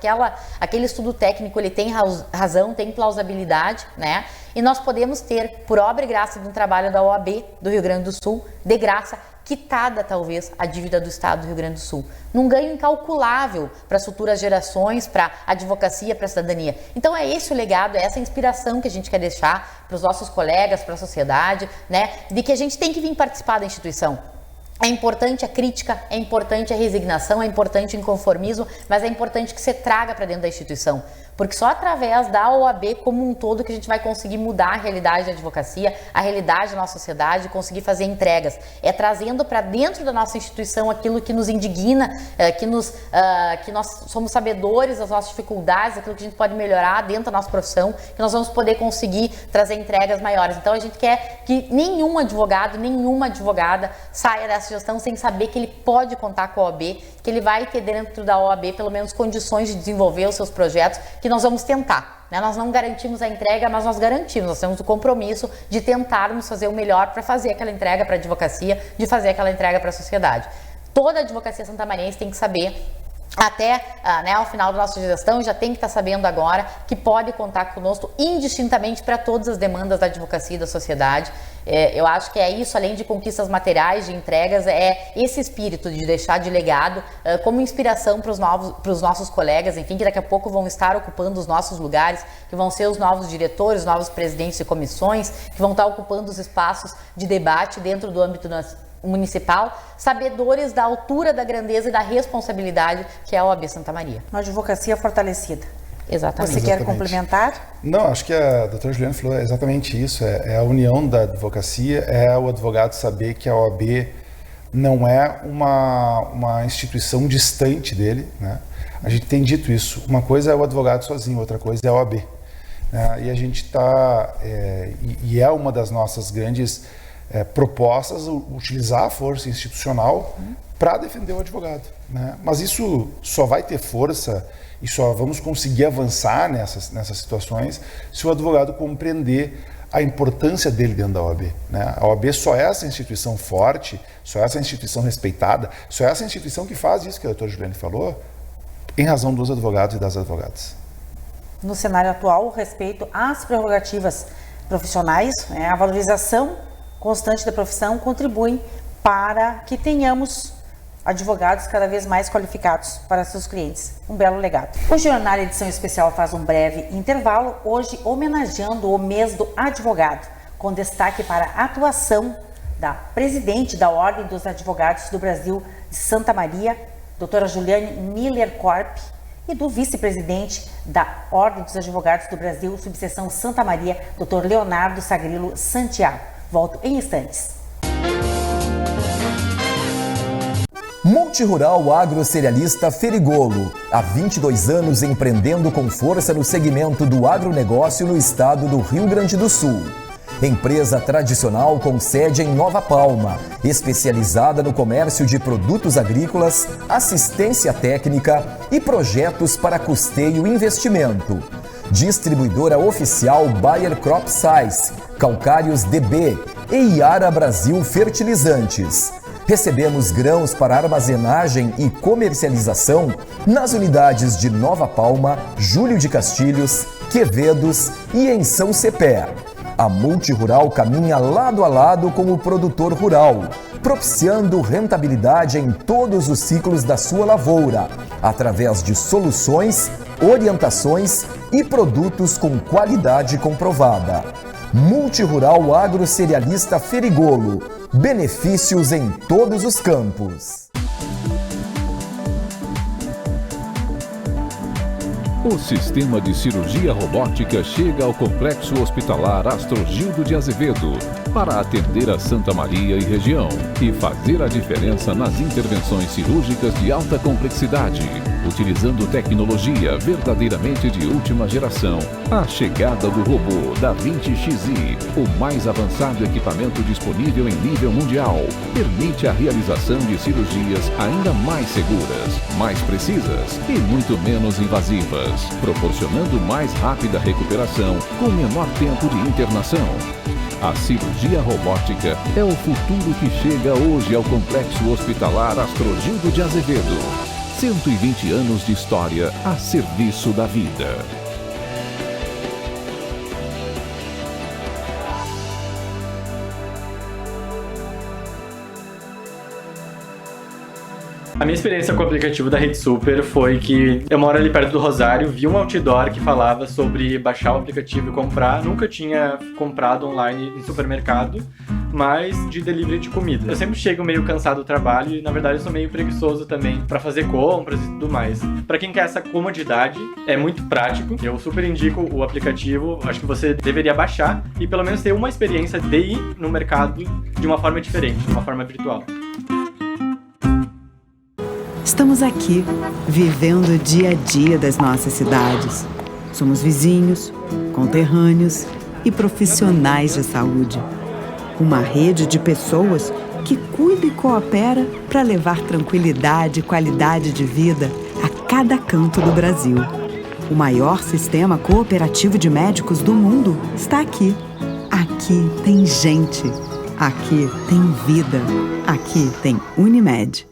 aquele estudo técnico ele tem razão, tem plausibilidade, né? E nós podemos ter, por obra e graça de um trabalho da OAB do Rio Grande do Sul, de graça, quitada talvez a dívida do Estado do Rio Grande do Sul, num ganho incalculável para as futuras gerações, para a advocacia, para a cidadania. Então é esse o legado, é essa inspiração que a gente quer deixar para os nossos colegas, para a sociedade, né, de que a gente tem que vir participar da instituição. É importante a crítica, é importante a resignação, é importante o inconformismo, mas é importante que você traga para dentro da instituição. Porque só através da OAB como um todo que a gente vai conseguir mudar a realidade da advocacia, a realidade da nossa sociedade, conseguir fazer entregas. É trazendo para dentro da nossa instituição aquilo que nos indigna, que nós somos sabedores das nossas dificuldades, aquilo que a gente pode melhorar dentro da nossa profissão, que nós vamos poder conseguir trazer entregas maiores. Então a gente quer que nenhum advogado, nenhuma advogada saia dessa gestão sem saber que ele pode contar com a OAB, que ele vai ter dentro da OAB pelo menos condições de desenvolver os seus projetos, que nós vamos tentar, né? Nós não garantimos a entrega, mas nós garantimos, nós temos o compromisso de tentarmos fazer o melhor para fazer aquela entrega para a advocacia, de fazer aquela entrega para a sociedade. Toda a advocacia santamariense tem que saber, até ao final da nossa gestão, já tem que estar sabendo agora que pode contar conosco indistintamente para todas as demandas da advocacia e da sociedade. Eu acho que é isso, além de conquistas materiais, de entregas, é esse espírito de deixar de legado como inspiração para os nossos colegas, enfim, que daqui a pouco vão estar ocupando os nossos lugares, que vão ser os novos diretores, os novos presidentes de comissões, que vão estar ocupando os espaços de debate dentro do âmbito municipal, sabedores da altura, da grandeza e da responsabilidade que é a OAB Santa Maria. Uma advocacia fortalecida. Exatamente. Você quer complementar? Não, acho que a doutora Juliana falou exatamente isso, é a união da advocacia, é o advogado saber que a OAB não é uma instituição distante dele, né? A gente tem dito isso, uma coisa é o advogado sozinho, outra coisa é a OAB, né? E a gente está, e é uma das nossas grandes propostas, utilizar a força institucional para defender o advogado, né? Mas isso só vai ter força e só vamos conseguir avançar nessas situações se o advogado compreender a importância dele dentro da OAB, né? A OAB só é essa instituição forte, só é essa instituição respeitada, só é essa instituição que faz isso que a doutora Juliane falou, em razão dos advogados e das advogadas. no cenário atual, respeito às prerrogativas profissionais, a valorização constante da profissão contribuem para que tenhamos advogados cada vez mais qualificados para seus clientes. Um belo legado. O Jornal Edição Especial faz um breve intervalo, hoje homenageando o mês do advogado, com destaque para a atuação da presidente da Ordem dos Advogados do Brasil de Santa Maria, doutora Juliane Miller Corp, e do vice-presidente da Ordem dos Advogados do Brasil, subseção Santa Maria, doutor Leonardo Sagrilo Santiago. Volto em instantes. Multirural Agrocerealista Ferigolo, há 22 anos empreendendo com força no segmento do agronegócio no estado do Rio Grande do Sul. Empresa tradicional com sede em Nova Palma, especializada no comércio de produtos agrícolas, assistência técnica e projetos para custeio e investimento. Distribuidora oficial Bayer Crop Science, Calcários DB e Iara Brasil Fertilizantes. Recebemos grãos para armazenagem e comercialização nas unidades de Nova Palma, Júlio de Castilhos, Quevedos e em São Cepé. A Multirural caminha lado a lado com o produtor rural, propiciando rentabilidade em todos os ciclos da sua lavoura, através de soluções, orientações e produtos com qualidade comprovada. Multirural Agrocerealista Ferigolo. Benefícios em todos os campos. O sistema de cirurgia robótica chega ao Complexo Hospitalar Astrogildo de Azevedo para atender a Santa Maria e região e fazer a diferença nas intervenções cirúrgicas de alta complexidade, utilizando tecnologia verdadeiramente de última geração. A chegada do robô Da Vinci Xi, o mais avançado equipamento disponível em nível mundial, permite a realização de cirurgias ainda mais seguras, mais precisas e muito menos invasivas, proporcionando mais rápida recuperação com menor tempo de internação. A cirurgia robótica é o futuro que chega hoje ao Complexo Hospitalar Astrogildo de Azevedo. 120 anos de história a serviço da vida. A minha experiência com o aplicativo da Rede Super foi que eu moro ali perto do Rosário, vi um outdoor que falava sobre baixar o aplicativo e comprar. Nunca tinha comprado online em supermercado, mas de delivery de comida. Eu sempre chego meio cansado do trabalho e, na verdade, eu sou meio preguiçoso também para fazer compras e tudo mais. Para quem quer essa comodidade, é muito prático. Eu super indico o aplicativo, acho que você deveria baixar e pelo menos ter uma experiência de ir no mercado de uma forma diferente, de uma forma virtual. Estamos aqui, vivendo o dia a dia das nossas cidades. Somos vizinhos, conterrâneos e profissionais de saúde. Uma rede de pessoas que cuida e coopera para levar tranquilidade e qualidade de vida a cada canto do Brasil. O maior sistema cooperativo de médicos do mundo está aqui. Aqui tem gente. Aqui tem vida. Aqui tem Unimed.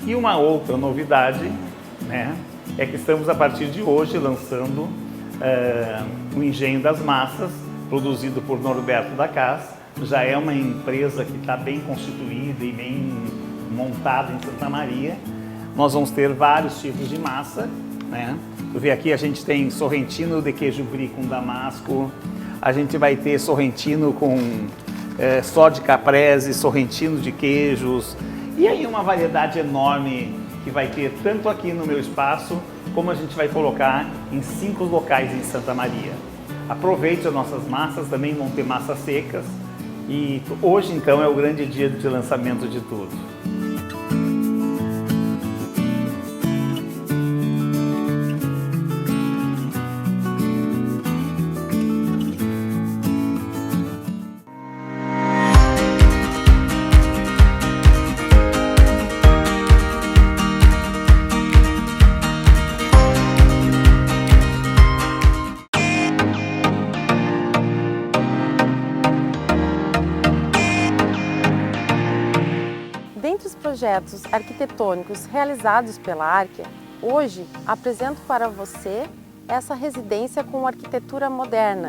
E uma outra novidade, né, é que estamos a partir de hoje lançando o Engenho das Massas, produzido por Norberto da Cas. Já é uma empresa que está bem constituída e bem montada em Santa Maria. Nós vamos ter vários tipos de massa, né? Tu vê aqui, a gente tem sorrentino de queijo brie com damasco, a gente vai ter sorrentino com só de caprese, sorrentino de queijos, e aí uma variedade enorme que vai ter tanto aqui no meu espaço, como a gente vai colocar em 5 locais em Santa Maria. Aproveite as nossas massas, também vão ter massas secas, e hoje então é o grande dia de lançamento de tudo. projetos arquitetônicos realizados pela Arquia, hoje apresento para você essa residência com arquitetura moderna.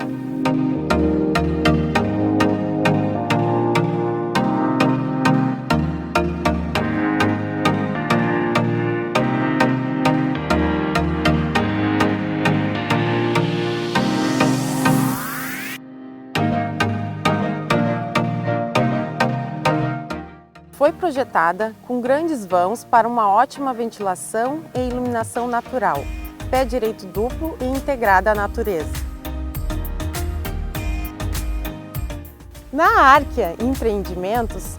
Foi projetada com grandes vãos para uma ótima ventilação e iluminação natural, pé direito duplo e integrada à natureza. Na Arquia Empreendimentos,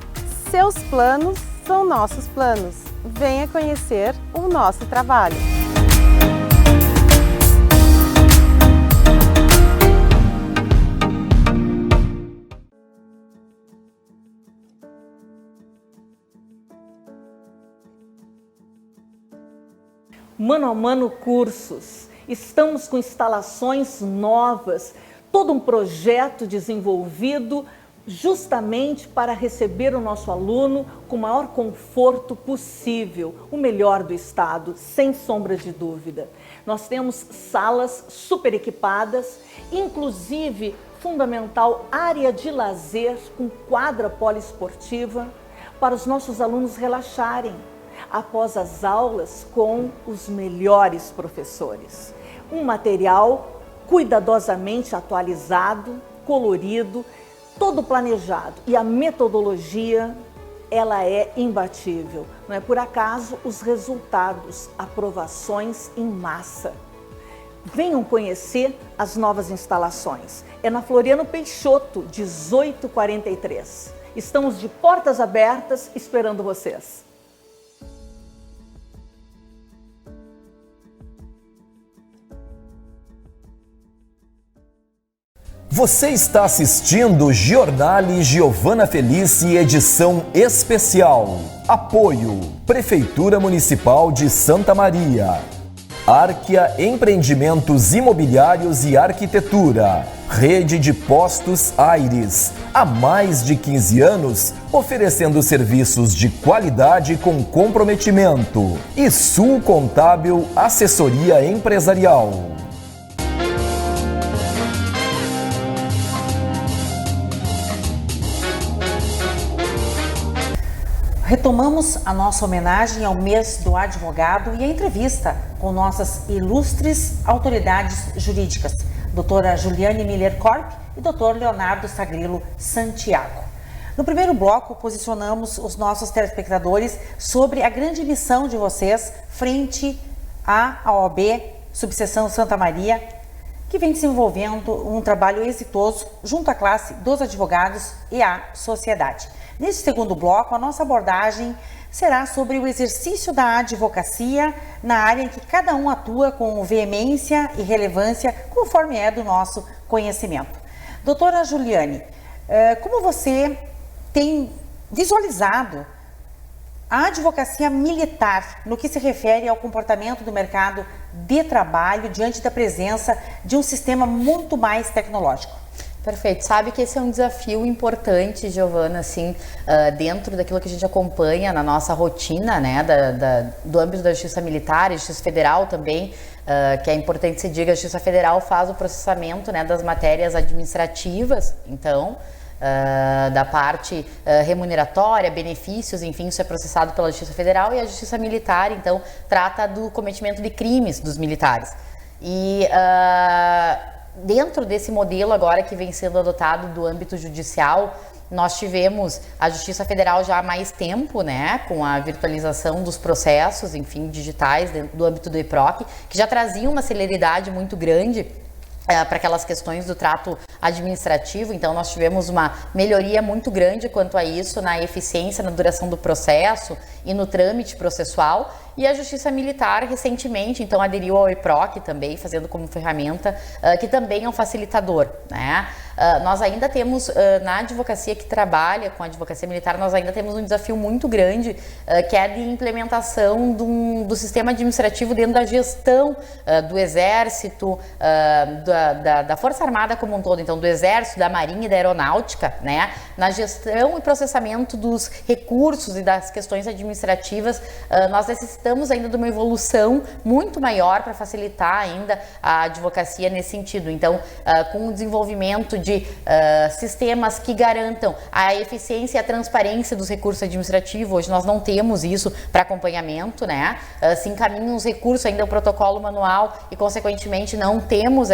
seus planos são nossos planos. Venha conhecer o nosso trabalho. Mano a Mano Cursos. Estamos com instalações novas, todo um projeto desenvolvido justamente para receber o nosso aluno com o maior conforto possível, o melhor do estado, sem sombra de dúvida. Nós temos salas super equipadas, inclusive fundamental área de lazer com quadra poliesportiva para os nossos alunos relaxarem após as aulas com os melhores professores. Um material cuidadosamente atualizado, colorido, todo planejado, e a metodologia, ela é imbatível. Não é por acaso os resultados, aprovações em massa. Venham conhecer as novas instalações. É na Floriano Peixoto, 1843. Estamos de portas abertas esperando vocês. Você está assistindo Giornale Giovana Felice, edição especial. Apoio: Prefeitura Municipal de Santa Maria. Arquia Empreendimentos Imobiliários e Arquitetura. Rede de Postos Aires. Há mais de 15 anos, oferecendo serviços de qualidade com comprometimento. E Sul Contábil Assessoria Empresarial. Retomamos a nossa homenagem ao mês do advogado e a entrevista com nossas ilustres autoridades jurídicas, doutora Juliane Miller Corp e doutor Leonardo Sagrilo Santiago. No primeiro bloco, posicionamos os nossos telespectadores sobre a grande missão de vocês frente à OAB Subseção Santa Maria, que vem desenvolvendo um trabalho exitoso junto à classe dos advogados e à sociedade. Nesse segundo bloco, a nossa abordagem será sobre o exercício da advocacia na área em que cada um atua com veemência e relevância, conforme é do nosso conhecimento. Doutora Juliane, como você tem visualizado a advocacia militar no que se refere ao comportamento do mercado de trabalho diante da presença de um sistema muito mais tecnológico? Perfeito. Sabe que esse é um desafio importante, Giovana, assim, dentro daquilo que a gente acompanha na nossa rotina, né, do âmbito da Justiça Militar e Justiça Federal também, que é importante se diga, a Justiça Federal faz o processamento, né, das matérias administrativas, então, da parte remuneratória, benefícios, enfim, isso é processado pela Justiça Federal, e a Justiça Militar, então, trata do cometimento de crimes dos militares. E dentro desse modelo agora que vem sendo adotado do âmbito judicial, nós tivemos a Justiça Federal já há mais tempo, né, com a virtualização dos processos, enfim, digitais dentro do âmbito do EPROC, que já trazia uma celeridade muito grande para aquelas questões do trato administrativo. Então nós tivemos uma melhoria muito grande quanto a isso, na eficiência, na duração do processo e no trâmite processual. e a Justiça Militar recentemente, então, aderiu ao EPROC também, fazendo como ferramenta, que também é um facilitador, né? Nós ainda temos, na advocacia que trabalha com a advocacia militar, nós ainda temos um desafio muito grande, que é de implementação do sistema administrativo dentro da gestão do Exército, da Força Armada como um todo, então do Exército, da Marinha e da Aeronáutica, né? Na gestão e processamento dos recursos e das questões administrativas, nós necessitamos ainda de uma evolução muito maior para facilitar ainda a advocacia nesse sentido. Então, com o desenvolvimento de sistemas que garantam a eficiência e a transparência dos recursos administrativos. Hoje nós não temos isso para acompanhamento, né? Se encaminham os recursos ainda ao protocolo manual e, consequentemente, não temos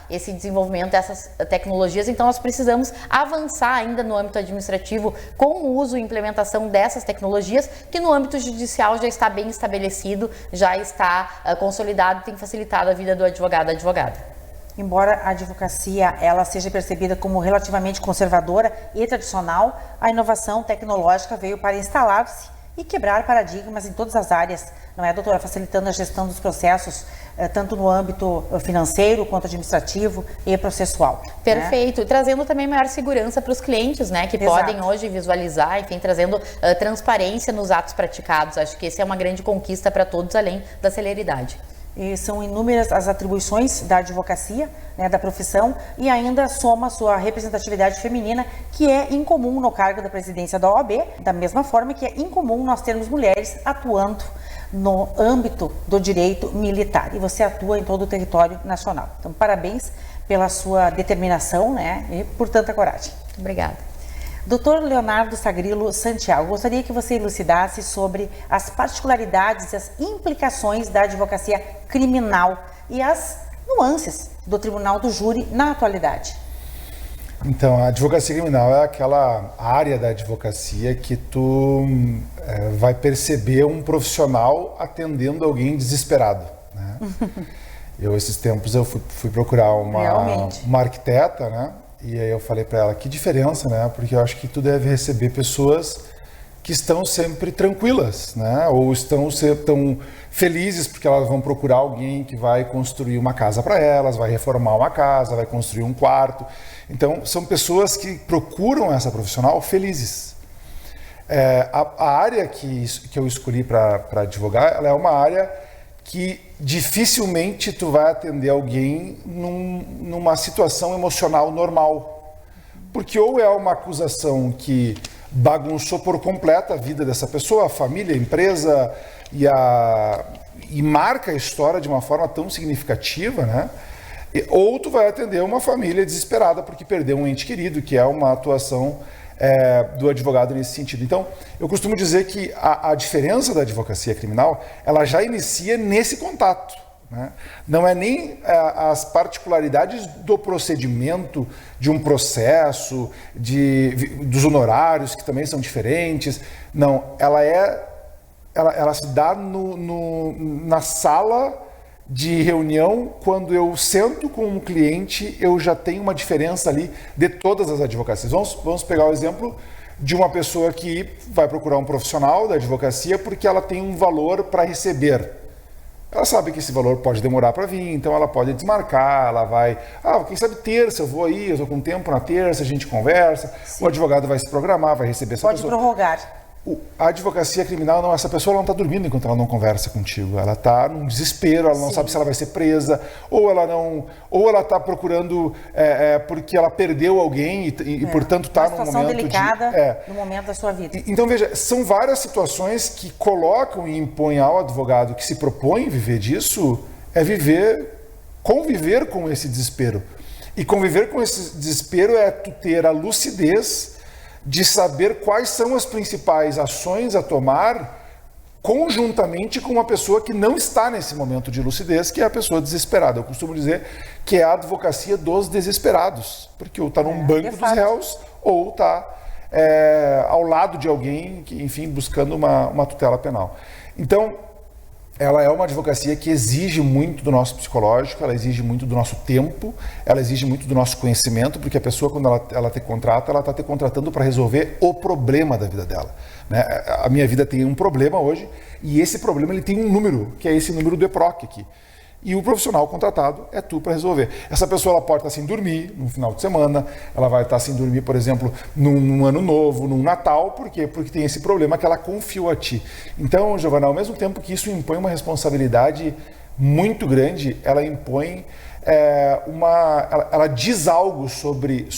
esse desenvolvimento dessas tecnologias. Então, nós precisamos avançar ainda no âmbito administrativo com o uso e implementação dessas tecnologias, que no âmbito judicial já está bem estabelecido, já está consolidado e tem facilitado a vida do advogado e da advogada. Embora a advocacia ela seja percebida como relativamente conservadora e tradicional, a inovação tecnológica veio para instalar-se e quebrar paradigmas em todas as áreas, não é, doutora? Facilitando a gestão dos processos, tanto no âmbito financeiro, quanto administrativo e processual. Perfeito. Né? E trazendo também maior segurança para os clientes, né? Que Exato. Podem hoje visualizar, enfim, trazendo transparência nos atos praticados. Acho que esse é uma grande conquista para todos, além da celeridade. E são inúmeras as atribuições da advocacia, né, da profissão, e ainda soma sua representatividade feminina, que é incomum no cargo da presidência da OAB, da mesma forma que é incomum nós termos mulheres atuando no âmbito do direito militar. E você atua em todo o território nacional. Então, parabéns pela sua determinação, né, e por tanta coragem. Obrigada. Dr. Leonardo Sagrilo Santiago, gostaria que você elucidasse sobre as particularidades e as implicações da advocacia criminal e as nuances do Tribunal do Júri na atualidade. Então, a advocacia criminal é aquela área da advocacia que tu vai perceber um profissional atendendo alguém desesperado, né? Esses tempos, eu fui procurar uma arquiteta, né? E aí eu falei para ela, que diferença, né? Porque eu acho que tu deve receber pessoas que estão sempre tranquilas, né? Ou estão felizes porque elas vão procurar alguém que vai construir uma casa para elas, vai reformar uma casa, vai construir um quarto. Então, são pessoas que procuram essa profissional felizes. A área que eu escolhi para advogar, ela é uma área que dificilmente tu vai atender alguém numa situação emocional normal. Porque ou é uma acusação que bagunçou por completo a vida dessa pessoa, a família, a empresa, e marca a história de uma forma tão significativa, né? Ou tu vai atender uma família desesperada porque perdeu um ente querido, que é uma atuação do advogado nesse sentido. Então, eu costumo dizer que a diferença da advocacia criminal, ela já inicia nesse contato, né? Não é nem as particularidades do procedimento, de um processo, dos honorários, que também são diferentes. Não, ela se dá na sala de reunião. Quando eu sento com um cliente, eu já tenho uma diferença ali de todas as advocacias. Vamos pegar o exemplo de uma pessoa que vai procurar um profissional da advocacia porque ela tem um valor para receber. Ela sabe que esse valor pode demorar para vir, então ela pode desmarcar, ela vai, quem sabe terça eu vou aí, eu estou com tempo na terça, a gente conversa. Sim. O advogado vai se programar, vai receber essa pessoa. Pode prorrogar. A advocacia criminal, essa pessoa não está dormindo enquanto ela não conversa contigo. Ela está num desespero, ela não sabe se ela vai ser presa, ou ela está procurando porque ela perdeu alguém e portanto está num momento delicada no momento da sua vida. Então veja, são várias situações que colocam e impõem ao advogado que se propõe viver disso, conviver com esse desespero. E conviver com esse desespero é tu ter a lucidez de saber quais são as principais ações a tomar conjuntamente com uma pessoa que não está nesse momento de lucidez, que é a pessoa desesperada. Eu costumo dizer que é a advocacia dos desesperados, porque ou está num banco dos réus, ou está ao lado de alguém, que, enfim, buscando uma tutela penal. Então, ela é uma advocacia que exige muito do nosso psicológico, ela exige muito do nosso tempo, ela exige muito do nosso conhecimento, porque a pessoa, quando ela te contrata, ela está te contratando para resolver o problema da vida dela, né? A minha vida tem um problema hoje E esse problema ele tem um número, que é esse número do EPROC aqui. E o profissional contratado é tu para resolver. Essa pessoa ela pode estar sem dormir no final de semana, ela vai estar sem dormir, por exemplo, num ano novo, num Natal. Por quê? Porque tem esse problema que ela confiou a ti. Então, Giovana, ao mesmo tempo que isso impõe uma responsabilidade muito grande, ela impõe ela diz algo sobre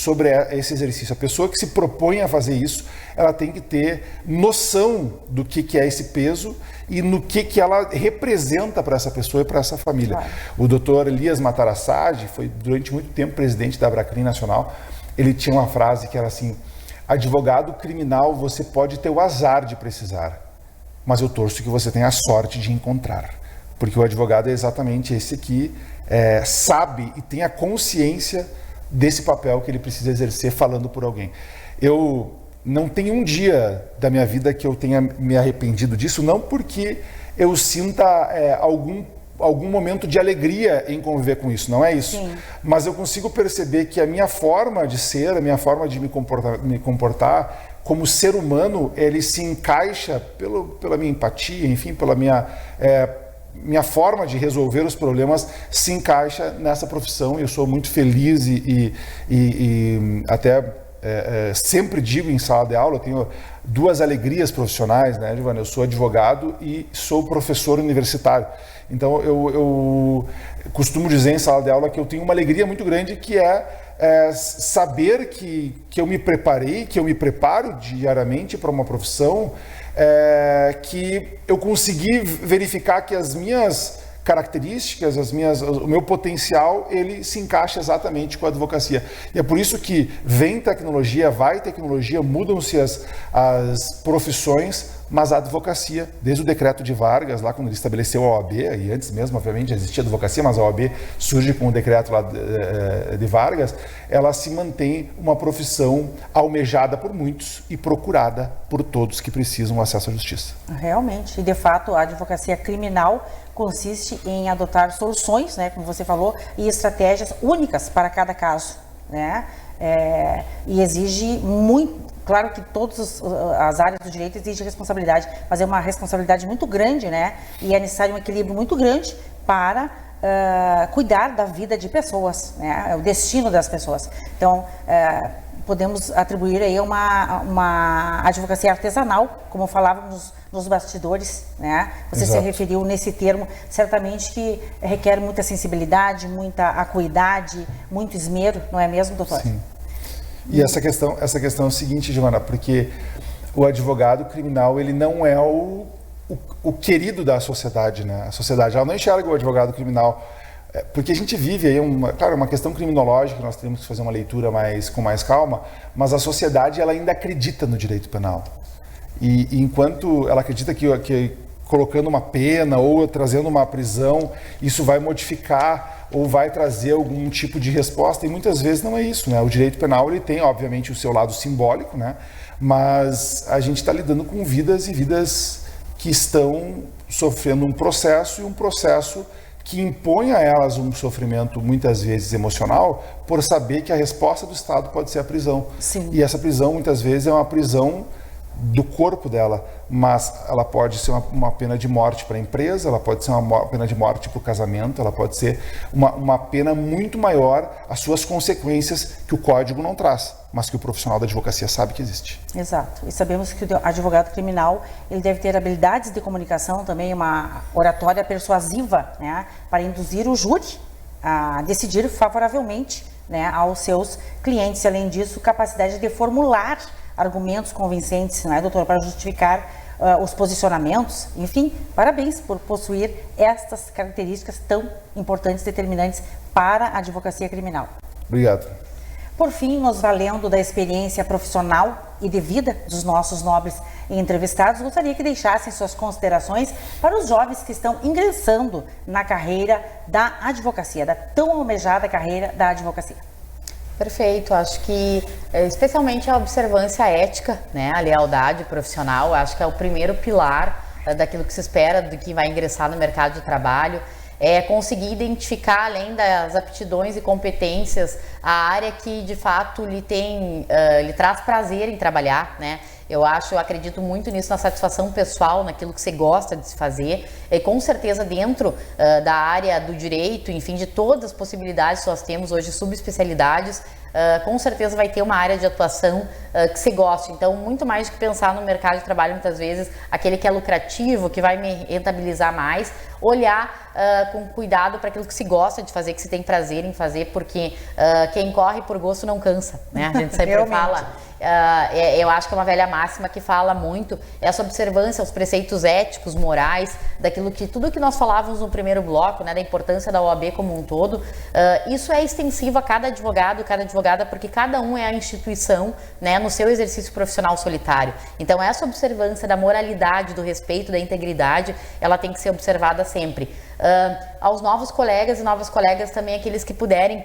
esse exercício. A pessoa que se propõe a fazer isso, ela tem que ter noção do que é esse peso e no que ela representa para essa pessoa e para essa família. Claro. O doutor Elias Matarassage foi durante muito tempo presidente da Abracrim Nacional. Ele tinha uma frase que era assim: advogado criminal você pode ter o azar de precisar, mas eu torço que você tenha a sorte de encontrar. Porque o advogado é exatamente esse que sabe e tem a consciência desse papel que ele precisa exercer falando por alguém. Eu não tem um dia da minha vida que eu tenha me arrependido disso, não porque eu sinta algum momento de alegria em conviver com isso, não é isso. Sim. Mas eu consigo perceber que a minha forma de ser, a minha forma de me comportar como ser humano, ele se encaixa pela minha empatia, enfim, pela minha forma de resolver os problemas se encaixa nessa profissão. Eu sou muito feliz e até sempre digo em sala de aula, eu tenho duas alegrias profissionais, né, Giovana? Eu sou advogado e sou professor universitário. Então eu costumo dizer em sala de aula que eu tenho uma alegria muito grande, que é saber que eu me preparei, que eu me preparo diariamente para uma profissão, que eu consegui verificar que as minhas características, o meu potencial, ele se encaixa exatamente com a advocacia. E é por isso que vem tecnologia, vai tecnologia, mudam-se as profissões, mas a advocacia, desde o decreto de Vargas, lá quando ele estabeleceu a OAB, e antes mesmo, obviamente, já existia advocacia, mas a OAB surge com o decreto lá de Vargas, ela se mantém uma profissão almejada por muitos e procurada por todos que precisam acesso à justiça. Realmente, e de fato a advocacia criminal consiste em adotar soluções, né, como você falou, e estratégias únicas para cada caso, né, e exige muito. Claro que todas as áreas do direito exigem responsabilidade, mas é uma responsabilidade muito grande, né? E é necessário um equilíbrio muito grande para cuidar da vida de pessoas, né? O destino das pessoas. Então, podemos atribuir aí uma advocacia artesanal, como falávamos nos bastidores, né? Você Exato. Se referiu nesse termo, certamente que requer muita sensibilidade, muita acuidade, muito esmero, não é mesmo, doutor? Sim. E essa questão é o seguinte, Giovana, porque o advogado criminal, ele não é o querido da sociedade, né? A sociedade, ela não enxerga o advogado criminal, porque a gente vive aí uma questão criminológica, nós temos que fazer uma leitura com mais calma, mas a sociedade, ela ainda acredita no direito penal. E enquanto ela acredita que colocando uma pena ou trazendo uma prisão, isso vai modificar ou vai trazer algum tipo de resposta, e muitas vezes não é isso, né? O direito penal, ele tem, obviamente, o seu lado simbólico, né? Mas a gente está lidando com vidas e vidas que estão sofrendo um processo, e um processo que impõe a elas um sofrimento, muitas vezes emocional, por saber que a resposta do Estado pode ser a prisão. Sim. E essa prisão, muitas vezes, é uma prisão do corpo dela, mas ela pode ser uma pena de morte para a empresa, ela pode ser uma pena de morte para o casamento, ela pode ser uma pena muito maior, as suas consequências que o código não traz, mas que o profissional da advocacia sabe que existe. Exato. E sabemos que o advogado criminal, ele deve ter habilidades de comunicação também, uma oratória persuasiva, né, para induzir o júri a decidir favoravelmente, né, aos seus clientes. Além disso, capacidade de formular argumentos convincentes, não é, doutor, para justificar os posicionamentos. Enfim, parabéns por possuir estas características tão importantes, determinantes para a advocacia criminal. Obrigado. Por fim, nos valendo da experiência profissional e de vida dos nossos nobres entrevistados, gostaria que deixassem suas considerações para os jovens que estão ingressando na carreira da advocacia, da tão almejada carreira da advocacia. Perfeito, acho que especialmente a observância ética, né, a lealdade profissional, acho que é o primeiro pilar daquilo que se espera de quem vai ingressar no mercado de trabalho, é conseguir identificar, além das aptidões e competências, a área que de fato lhe traz prazer em trabalhar, né? Eu acredito muito nisso, na satisfação pessoal, naquilo que você gosta de se fazer. E com certeza dentro da área do direito, enfim, de todas as possibilidades que nós temos hoje, subespecialidades, com certeza vai ter uma área de atuação que você goste. Então, muito mais do que pensar no mercado de trabalho, muitas vezes, aquele que é lucrativo, que vai me rentabilizar mais, olhar com cuidado para aquilo que se gosta de fazer, que se tem prazer em fazer, porque quem corre por gosto não cansa, né? A gente sempre fala. Eu acho que é uma velha máxima que fala muito essa observância aos preceitos éticos, morais, daquilo que tudo que nós falávamos no primeiro bloco, né, da importância da OAB como um todo. Isso é extensivo a cada advogado, cada advogada, porque cada um é a instituição, né, no seu exercício profissional solitário. Então essa observância da moralidade, do respeito, da integridade, ela tem que ser observada sempre. Aos novos colegas e novas colegas também, aqueles que puderem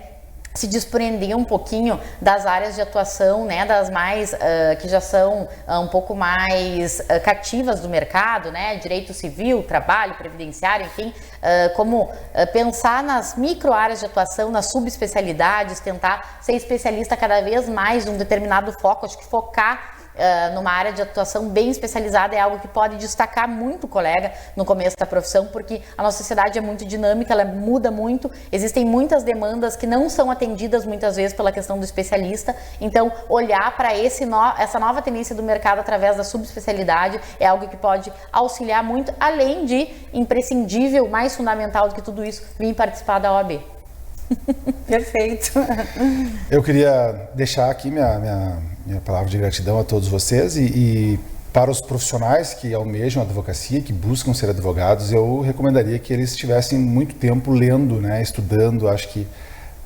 se desprender um pouquinho das áreas de atuação, né, das mais, que já são um pouco mais cativas do mercado, né, direito civil, trabalho, previdenciário, enfim, como pensar nas micro áreas de atuação, nas subespecialidades, tentar ser especialista cada vez mais num determinado foco. Acho que focar numa área de atuação bem especializada é algo que pode destacar muito o colega no começo da profissão, porque a nossa sociedade é muito dinâmica, ela muda muito, existem muitas demandas que não são atendidas muitas vezes pela questão do especialista. Então, olhar para essa nova tendência do mercado através da subespecialidade é algo que pode auxiliar muito, além de imprescindível, mais fundamental do que tudo isso, vir participar da OAB. Perfeito. Eu queria deixar aqui minha palavra de gratidão a todos vocês e para os profissionais que almejam a advocacia, que buscam ser advogados, eu recomendaria que eles tivessem muito tempo lendo, né, estudando. Acho que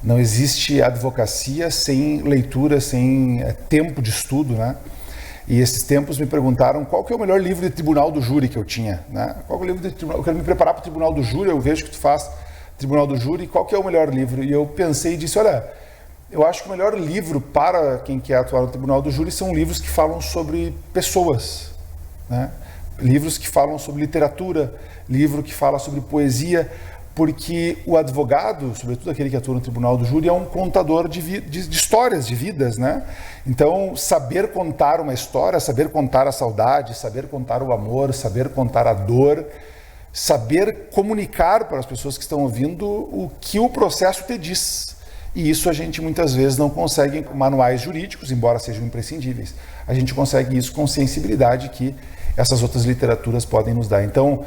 não existe advocacia sem leitura, sem tempo de estudo, né? E esses tempos me perguntaram qual que é o melhor livro de tribunal do júri que eu tinha, né? Qual que é o livro de tribunal? Eu quero me preparar para o tribunal do júri, eu vejo que tu faz tribunal do júri, qual que é o melhor livro? E eu pensei e disse, olha, eu acho que o melhor livro para quem quer atuar no tribunal do júri são livros que falam sobre pessoas, né? Livros que falam sobre literatura, livro que fala sobre poesia, porque o advogado, sobretudo aquele que atua no tribunal do júri, é um contador de histórias, de vidas, né? Então, saber contar uma história, saber contar a saudade, saber contar o amor, saber contar a dor, saber comunicar para as pessoas que estão ouvindo o que o processo te diz. E isso a gente muitas vezes não consegue em manuais jurídicos, embora sejam imprescindíveis. A gente consegue isso com sensibilidade que essas outras literaturas podem nos dar. Então,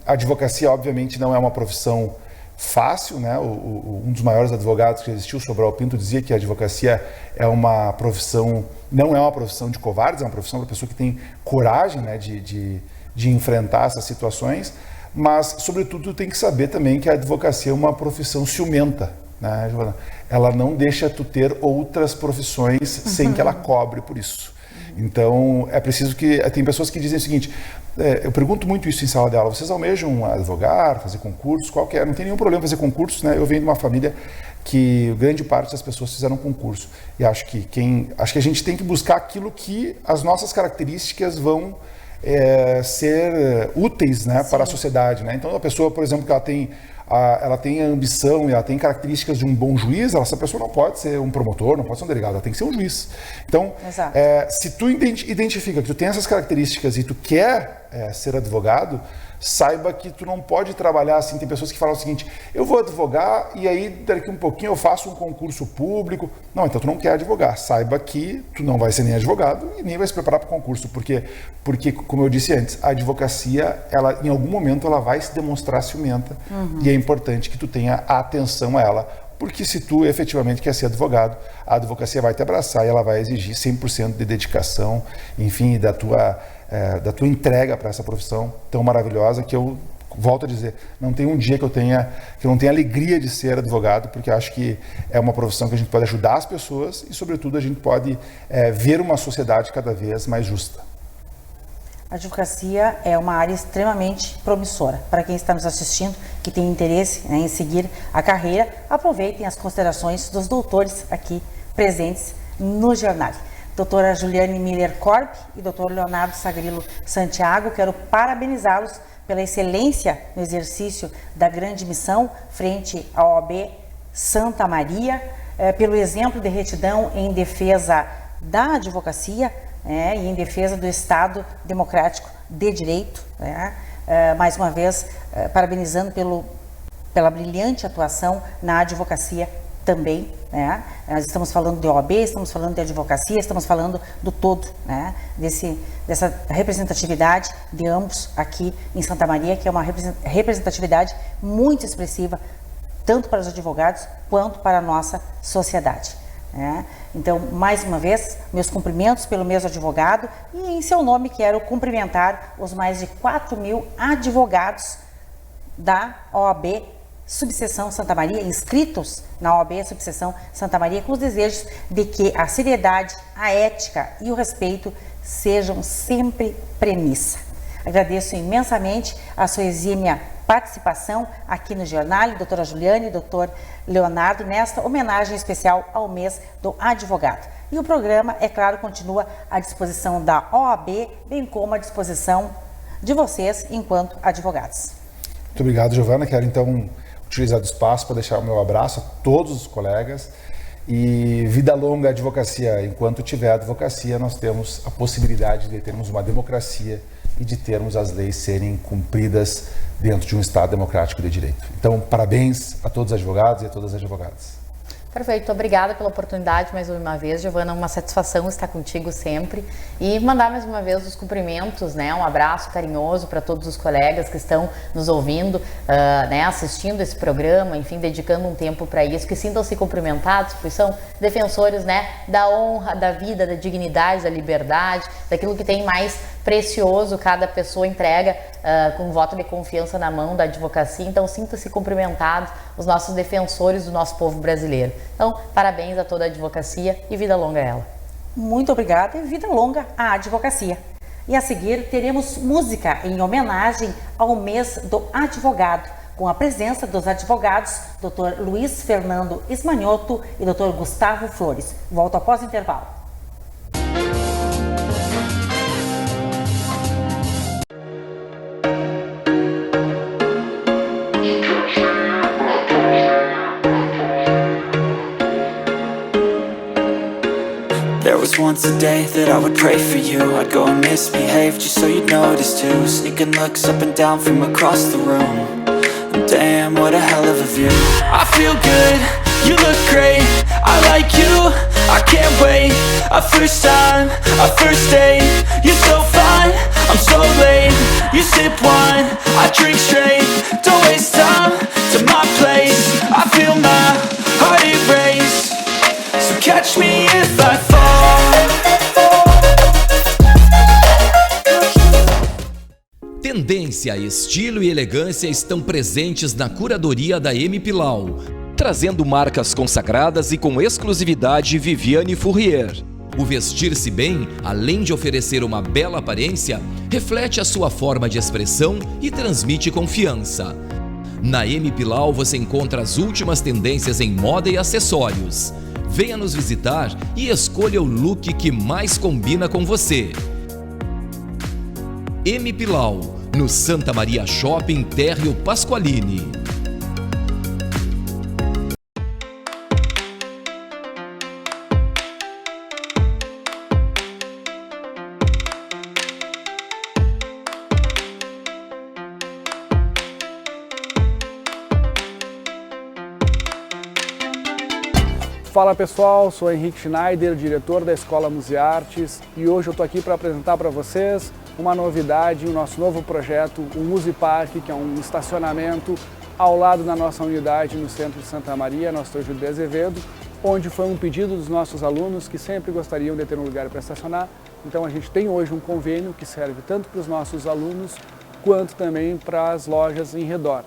a advocacia, obviamente, não é uma profissão fácil, né? Um dos maiores advogados que existiu, Sobral Pinto, dizia que a advocacia é uma profissão, não é uma profissão de covardes, é uma profissão da pessoa que tem coragem, né, de enfrentar essas situações, mas, sobretudo, tem que saber também que a advocacia é uma profissão ciumenta, né, Giovana? Ela não deixa tu ter outras profissões sem que ela cobre por isso. Então, é preciso que... Tem pessoas que dizem o seguinte, eu pergunto muito isso em sala de aula, vocês almejam advogar, fazer concursos, não tem nenhum problema fazer concursos, né? Eu venho de uma família que grande parte das pessoas fizeram concurso, e acho que a gente tem que buscar aquilo que as nossas características vão ser úteis, né, para a sociedade, né? Então, a pessoa, por exemplo, que ela tem a ambição e ela tem características de um bom juiz, essa pessoa não pode ser um promotor, não pode ser um delegado, ela tem que ser um juiz. Então, se tu identifica que tu tem essas características e tu quer ser advogado, saiba que tu não pode trabalhar assim. Tem pessoas que falam o seguinte, eu vou advogar e aí daqui um pouquinho eu faço um concurso público. Não, então tu não quer advogar. Saiba que tu não vai ser nem advogado e nem vai se preparar para o concurso. Porque, como eu disse antes, a advocacia, ela, em algum momento, ela vai se demonstrar ciumenta. E é importante que tu tenha atenção a ela. Porque se tu efetivamente quer ser advogado, a advocacia vai te abraçar e ela vai exigir 100% de dedicação, enfim, da tua entrega para essa profissão tão maravilhosa, que eu volto a dizer, não tem um dia que eu não tenha alegria de ser advogado, porque acho que é uma profissão que a gente pode ajudar as pessoas e, sobretudo, a gente pode ver uma sociedade cada vez mais justa. A advocacia é uma área extremamente promissora. Para quem está nos assistindo, que tem interesse, né, em seguir a carreira, aproveitem as considerações dos doutores aqui presentes no jornal. Doutora Juliane Miller Korb e doutor Leonardo Sagrilo Santiago, quero parabenizá-los pela excelência no exercício da grande missão frente à OAB Santa Maria, pelo exemplo de retidão em defesa da advocacia, e em defesa do Estado democrático de direito, né? Mais uma vez, parabenizando pela brilhante atuação na advocacia também, né? Nós estamos falando de OAB, estamos falando de advocacia, estamos falando do todo, né? Dessa representatividade de ambos aqui em Santa Maria, que é uma representatividade muito expressiva, tanto para os advogados quanto para a nossa sociedade, né? Então, mais uma vez, meus cumprimentos pelo mês do advogado e em seu nome quero cumprimentar os mais de 4.000 advogados da OAB Subseção Santa Maria, inscritos na OAB Subseção Santa Maria, com os desejos de que a seriedade, a ética e o respeito sejam sempre premissa. Agradeço imensamente a sua exímia participação aqui no jornal, doutora Juliane e doutor Leonardo, nesta homenagem especial ao mês do advogado. E o programa, é claro, continua à disposição da OAB, bem como à disposição de vocês enquanto advogados. Muito obrigado, Giovana. Quero então utilizar do espaço para deixar o meu abraço a todos os colegas e vida longa à advocacia. Enquanto tiver advocacia, nós temos a possibilidade de termos uma democracia e de termos as leis serem cumpridas dentro de um Estado democrático de direito. Então, parabéns a todos os advogados e a todas as advogadas. Perfeito, obrigada pela oportunidade mais uma vez, Giovana, uma satisfação estar contigo sempre e mandar mais uma vez os cumprimentos, né, um abraço carinhoso para todos os colegas que estão nos ouvindo, né, assistindo esse programa, enfim, dedicando um tempo para isso, que sintam-se cumprimentados, pois são defensores, né, da honra, da vida, da dignidade, da liberdade, daquilo que tem mais precioso cada pessoa entrega com voto de confiança na mão da advocacia. Então, sinta-se cumprimentados os nossos defensores do nosso povo brasileiro. Então, parabéns a toda a advocacia e vida longa a ela. Muito obrigada e vida longa à advocacia. E a seguir teremos música em homenagem ao mês do advogado, com a presença dos advogados Dr. Luiz Fernando Ismanioto e Dr. Gustavo Flores. Volto após o intervalo. There was once a day that I would pray for you. I'd go and misbehave just so you'd notice too. Sneaking looks up and down from across the room. And damn, what a hell of a view. I feel good, you look great. I like you, I can't wait. A first time, a first date. You're so fine, I'm so late. You sip wine, I drink straight. Don't waste time to my place. I feel my heart erase. So catch me if I fall. Tendência, estilo e elegância estão presentes na curadoria da M. Pilau, trazendo marcas consagradas e com exclusividade Viviane Fourrier. O vestir-se bem, além de oferecer uma bela aparência, reflete a sua forma de expressão e transmite confiança. Na M. Pilau você encontra as últimas tendências em moda e acessórios. Venha nos visitar e escolha o look que mais combina com você. M. Pilau, no Santa Maria Shopping Térreo Pasqualini. Fala pessoal, sou Henrique Schneider, diretor da Escola Museartes, e hoje eu estou aqui para apresentar para vocês uma novidade, o nosso novo projeto, o Musepark, que é um estacionamento ao lado da nossa unidade no centro de Santa Maria, na Júlio de Azevedo, onde foi um pedido dos nossos alunos que sempre gostariam de ter um lugar para estacionar. Então a gente tem hoje um convênio que serve tanto para os nossos alunos quanto também para as lojas em redor.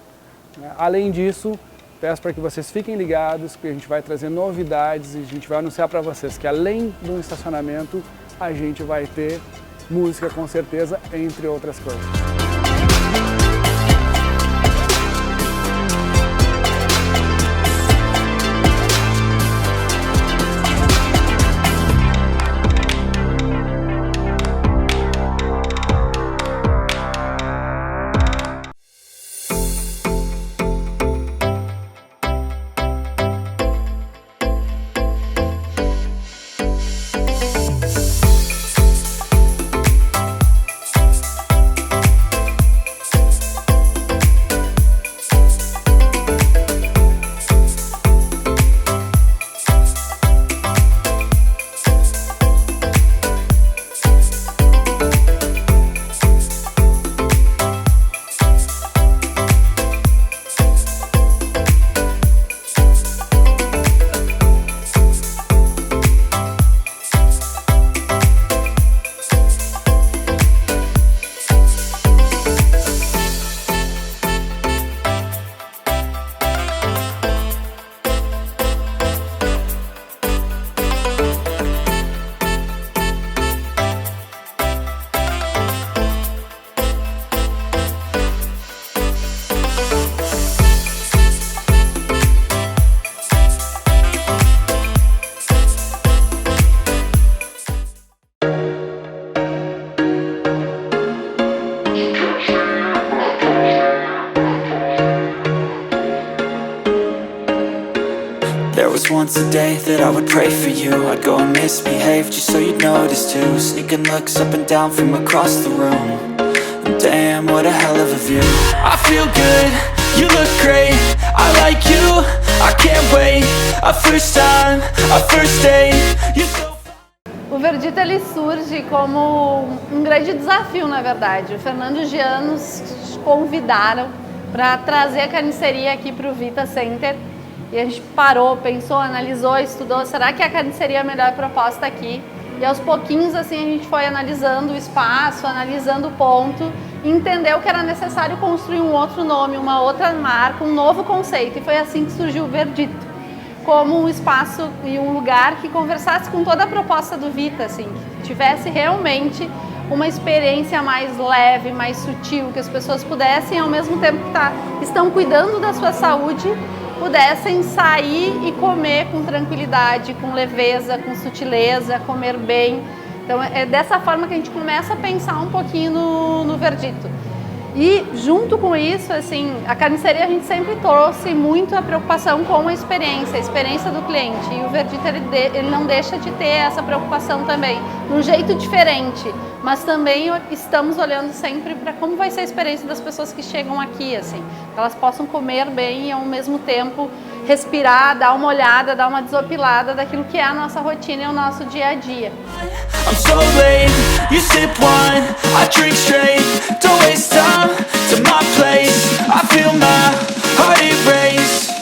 Além disso, peço para que vocês fiquem ligados, porque a gente vai trazer novidades e a gente vai anunciar para vocês que além do estacionamento, a gente vai ter música com certeza, entre outras coisas. once a day that I would pray for you. I'd go and misbehave just so you'd notice too. Sneaking looks up and down from across the room. And damn, what a hell of a view. I feel good, you look great, I like you, I can't wait. A first time, a first date, you're so... O Verdito ele surge como um grande desafio, na verdade. O Fernando e o Jean nos convidaram para trazer a carniceria aqui para o Vita Center. E a gente parou, pensou, analisou, estudou, será que a carniceria é a melhor proposta aqui? E aos pouquinhos assim a gente foi analisando o espaço, analisando o ponto, e entendeu que era necessário construir um outro nome, uma outra marca, um novo conceito. E foi assim que surgiu o Verdito, como um espaço e um lugar que conversasse com toda a proposta do Vita, assim, que tivesse realmente uma experiência mais leve, mais sutil, que as pessoas pudessem, ao mesmo tempo que estão cuidando da sua saúde, pudessem sair e comer com tranquilidade, com leveza, com sutileza, comer bem. Então é dessa forma que a gente começa a pensar um pouquinho no Verdito. E junto com isso, assim, a carniceria a gente sempre trouxe muito a preocupação com a experiência do cliente. E o Verdito ele não deixa de ter essa preocupação também, de um jeito diferente. Mas também estamos olhando sempre para como vai ser a experiência das pessoas que chegam aqui, assim, que elas possam comer bem e ao mesmo tempo respirar, dar uma olhada, dar uma desopilada daquilo que é a nossa rotina e o nosso dia a dia. I'm so late, you sip wine, I drink straight, don't waste time to my place, I feel my heart erase.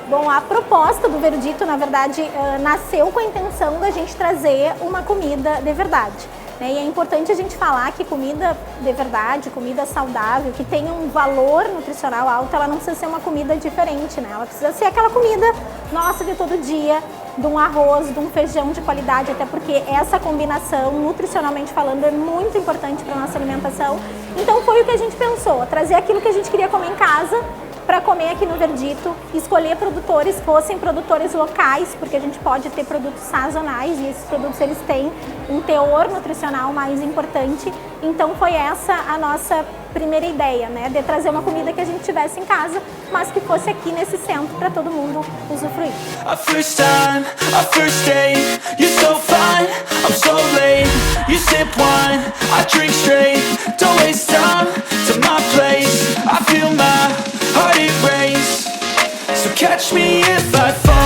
Bom, a proposta do Verdito, na verdade, nasceu com a intenção da gente trazer uma comida de verdade. E é importante a gente falar que comida de verdade, comida saudável, que tenha um valor nutricional alto, ela não precisa ser uma comida diferente, né? Ela precisa ser aquela comida nossa de todo dia, de um arroz, de um feijão de qualidade, até porque essa combinação, nutricionalmente falando, é muito importante para a nossa alimentação. Então foi o que a gente pensou, trazer aquilo que a gente queria comer em casa, para comer aqui no Verdito, escolher produtores, fossem produtores locais, porque a gente pode ter produtos sazonais e esses produtos eles têm um teor nutricional mais importante. Então foi essa a nossa primeira ideia, né, de trazer uma comida que a gente tivesse em casa, mas que fosse aqui nesse centro para todo mundo usufruir. A first time, a first date, you're so fine, I'm so late, you sip wine, I drink straight, don't waste time to my place, I feel my heart erase, so catch me if I fall.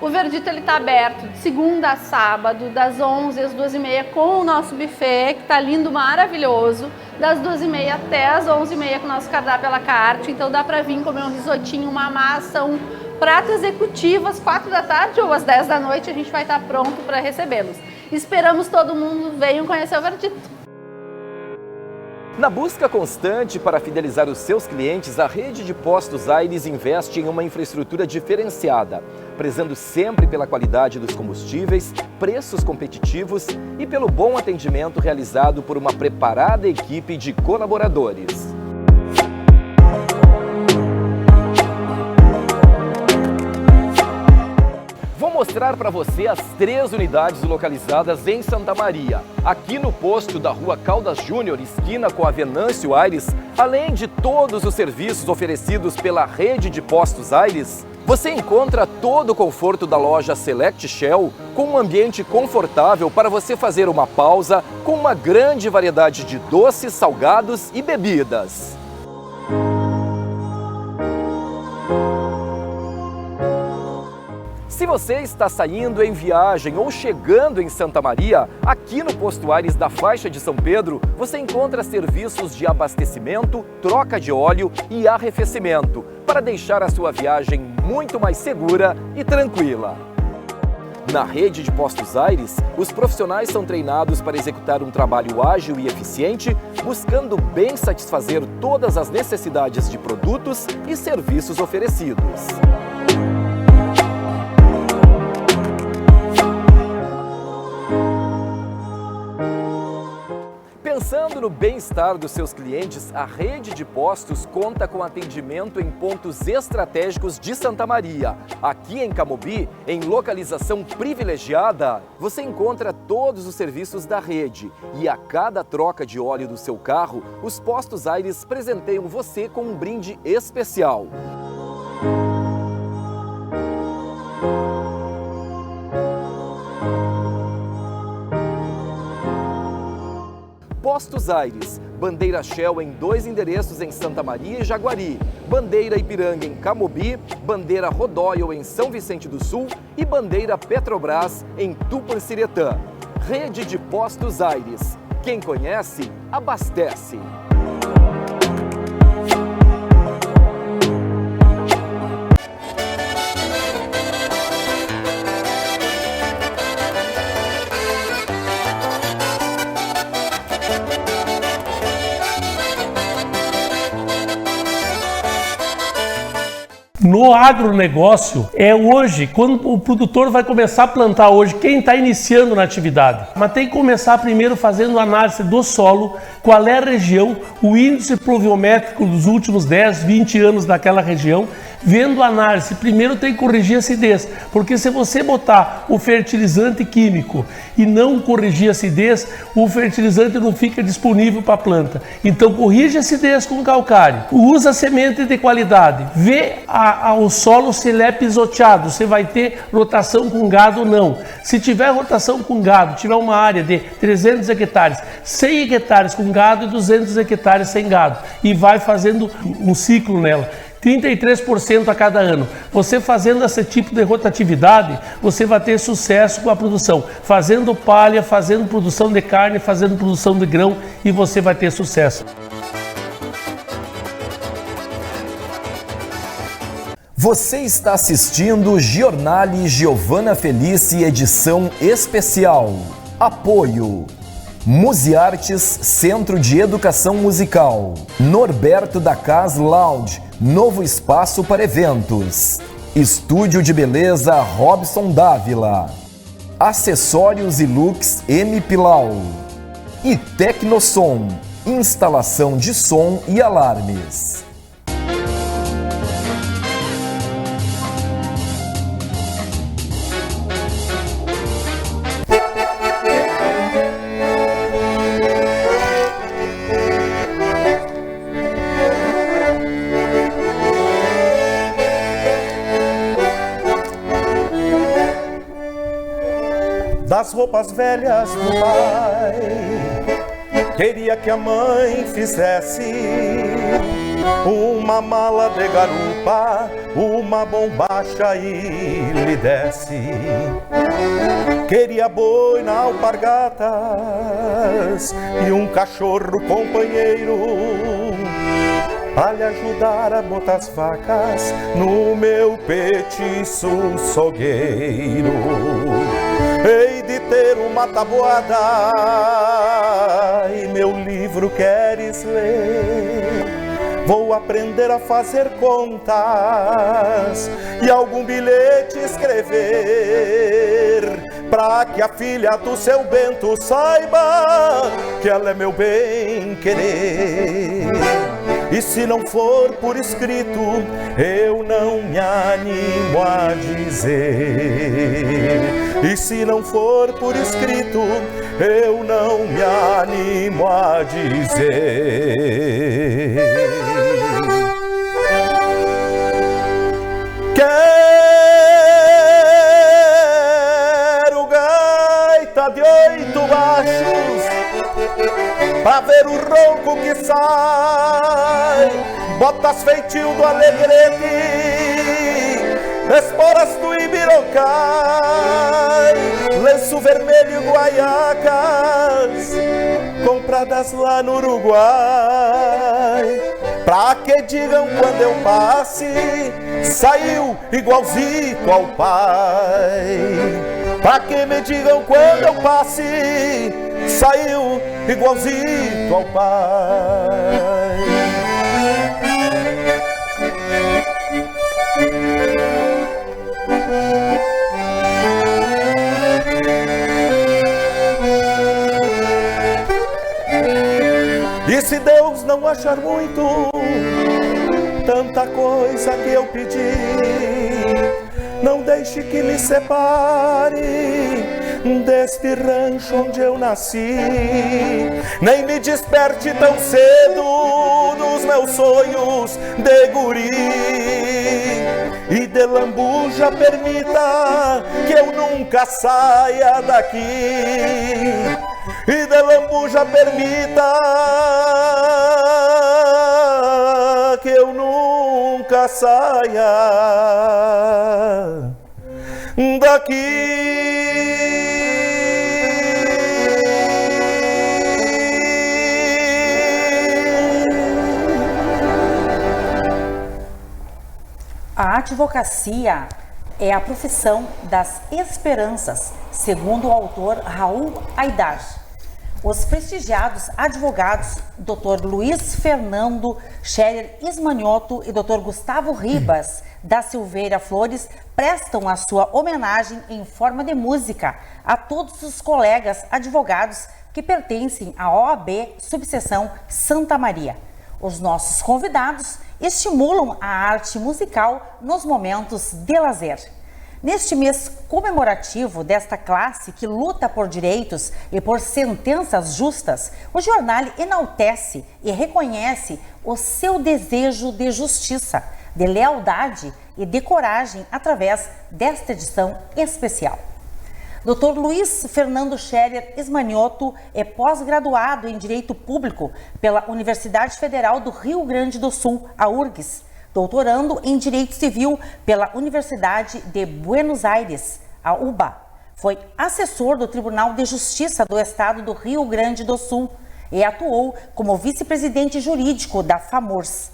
O Verdito ele está aberto de segunda a sábado, das 11 às 2h30, com o nosso buffet, que está lindo, maravilhoso, das 2h30 até as 11h30 com o nosso cardápio à la carte. Então dá para vir comer um risotinho, uma massa, um prato executivo às 4 da tarde ou às 10 da noite, a gente vai estar pronto para recebê-los. Esperamos todo mundo, venham conhecer o Verdito. Na busca constante para fidelizar os seus clientes, a rede de postos Aires investe em uma infraestrutura diferenciada, prezando sempre pela qualidade dos combustíveis, preços competitivos e pelo bom atendimento realizado por uma preparada equipe de colaboradores. Vou mostrar para você as 3 unidades localizadas em Santa Maria. Aqui no posto da Rua Caldas Júnior, esquina com a Venâncio Aires, além de todos os serviços oferecidos pela rede de postos Aires, você encontra todo o conforto da loja Select Shell, com um ambiente confortável para você fazer uma pausa, com uma grande variedade de doces, salgados e bebidas. Se você está saindo em viagem ou chegando em Santa Maria, aqui no Posto Aires da faixa de São Pedro, você encontra serviços de abastecimento, troca de óleo e arrefecimento, para deixar a sua viagem muito mais segura e tranquila. Na rede de Postos Aires, os profissionais são treinados para executar um trabalho ágil e eficiente, buscando bem satisfazer todas as necessidades de produtos e serviços oferecidos. Pensando no bem-estar dos seus clientes, a rede de postos conta com atendimento em pontos estratégicos de Santa Maria. Aqui em Camobi, em localização privilegiada, você encontra todos os serviços da rede. E a cada troca de óleo do seu carro, os Postos Aires presenteiam você com um brinde especial. Postos Aires, bandeira Shell em 2 endereços em Santa Maria e Jaguari, bandeira Ipiranga em Camobi, bandeira Rodoyle em São Vicente do Sul e bandeira Petrobras em Tupanciretã. Rede de Postos Aires. Quem conhece, abastece. No agronegócio, é hoje, quando o produtor vai começar a plantar hoje, quem está iniciando na atividade. Mas tem que começar primeiro fazendo análise do solo, qual é a região, o índice pluviométrico dos últimos 10, 20 anos daquela região, vendo a análise. Primeiro tem que corrigir a acidez, porque se você botar o fertilizante químico e não corrigir a acidez, o fertilizante não fica disponível para a planta. Então corrige a acidez com calcário, usa semente de qualidade, vê o solo se ele é pisoteado, você vai ter rotação com gado ou não. Se tiver rotação com gado, tiver uma área de 300 hectares, 100 hectares com gado e 200 hectares sem gado, e vai fazendo um ciclo nela. 33% a cada ano. Você fazendo esse tipo de rotatividade, você vai ter sucesso com a produção. Fazendo palha, fazendo produção de carne, fazendo produção de grão, e você vai ter sucesso. Você está assistindo Giornale Giovanna Felice, edição especial. Apoio Muziartes, Centro de Educação Musical. Norberto da Cas Lounge, novo espaço para eventos. Estúdio de Beleza Robson Dávila. Acessórios e looks M Pilau. E Tecnosom, instalação de som e alarmes. Das roupas velhas do pai, queria que a mãe fizesse uma mala de garupa, uma bombacha e lhe desse. Queria boi na alpargatas e um cachorro companheiro pra lhe ajudar a botar as vacas no meu petiço sogueiro. Hei de ter uma tabuada e meu livro queres ler. Vou aprender a fazer contas e algum bilhete escrever, pra que a filha do seu Bento saiba que ela é meu bem querer. E se não for por escrito, eu não me animo a dizer. E se não for por escrito, eu não me animo a dizer. Quero gaita de 8 baixos pra ver o ronco que sai, botas feitio do Alegrete, esporas do Ibirocai, lenço vermelho e guaiacas, compradas lá no Uruguai. Pra que digam quando eu passe, saiu igualzito ao pai. Pra que me digam quando eu passe, saiu igualzito ao pai. não achar muito tanta coisa que eu pedi. Não deixe que me separe deste rancho onde eu nasci. Nem me desperte tão cedo dos meus sonhos de guri. E de lambuja permita que eu nunca saia daqui. E de lambuja permita que eu nunca saia daqui. A advocacia é a profissão das esperanças, segundo o autor Raul Aidar. Os prestigiados advogados Dr. Luiz Fernando Scherer Ismanioto e Dr. Gustavo Ribas da Silveira Flores prestam a sua homenagem em forma de música a todos os colegas advogados que pertencem à OAB Subseção Santa Maria. Os nossos convidados estimulam a arte musical nos momentos de lazer. Neste mês comemorativo desta classe que luta por direitos e por sentenças justas, o jornal enaltece e reconhece o seu desejo de justiça, de lealdade e de coragem através desta edição especial. Dr. Luiz Fernando Scherer Ismanioto é pós-graduado em Direito Público pela Universidade Federal do Rio Grande do Sul, a URGS, doutorando em Direito Civil pela Universidade de Buenos Aires, a UBA. Foi assessor do Tribunal de Justiça do Estado do Rio Grande do Sul e atuou como vice-presidente jurídico da FAMURS.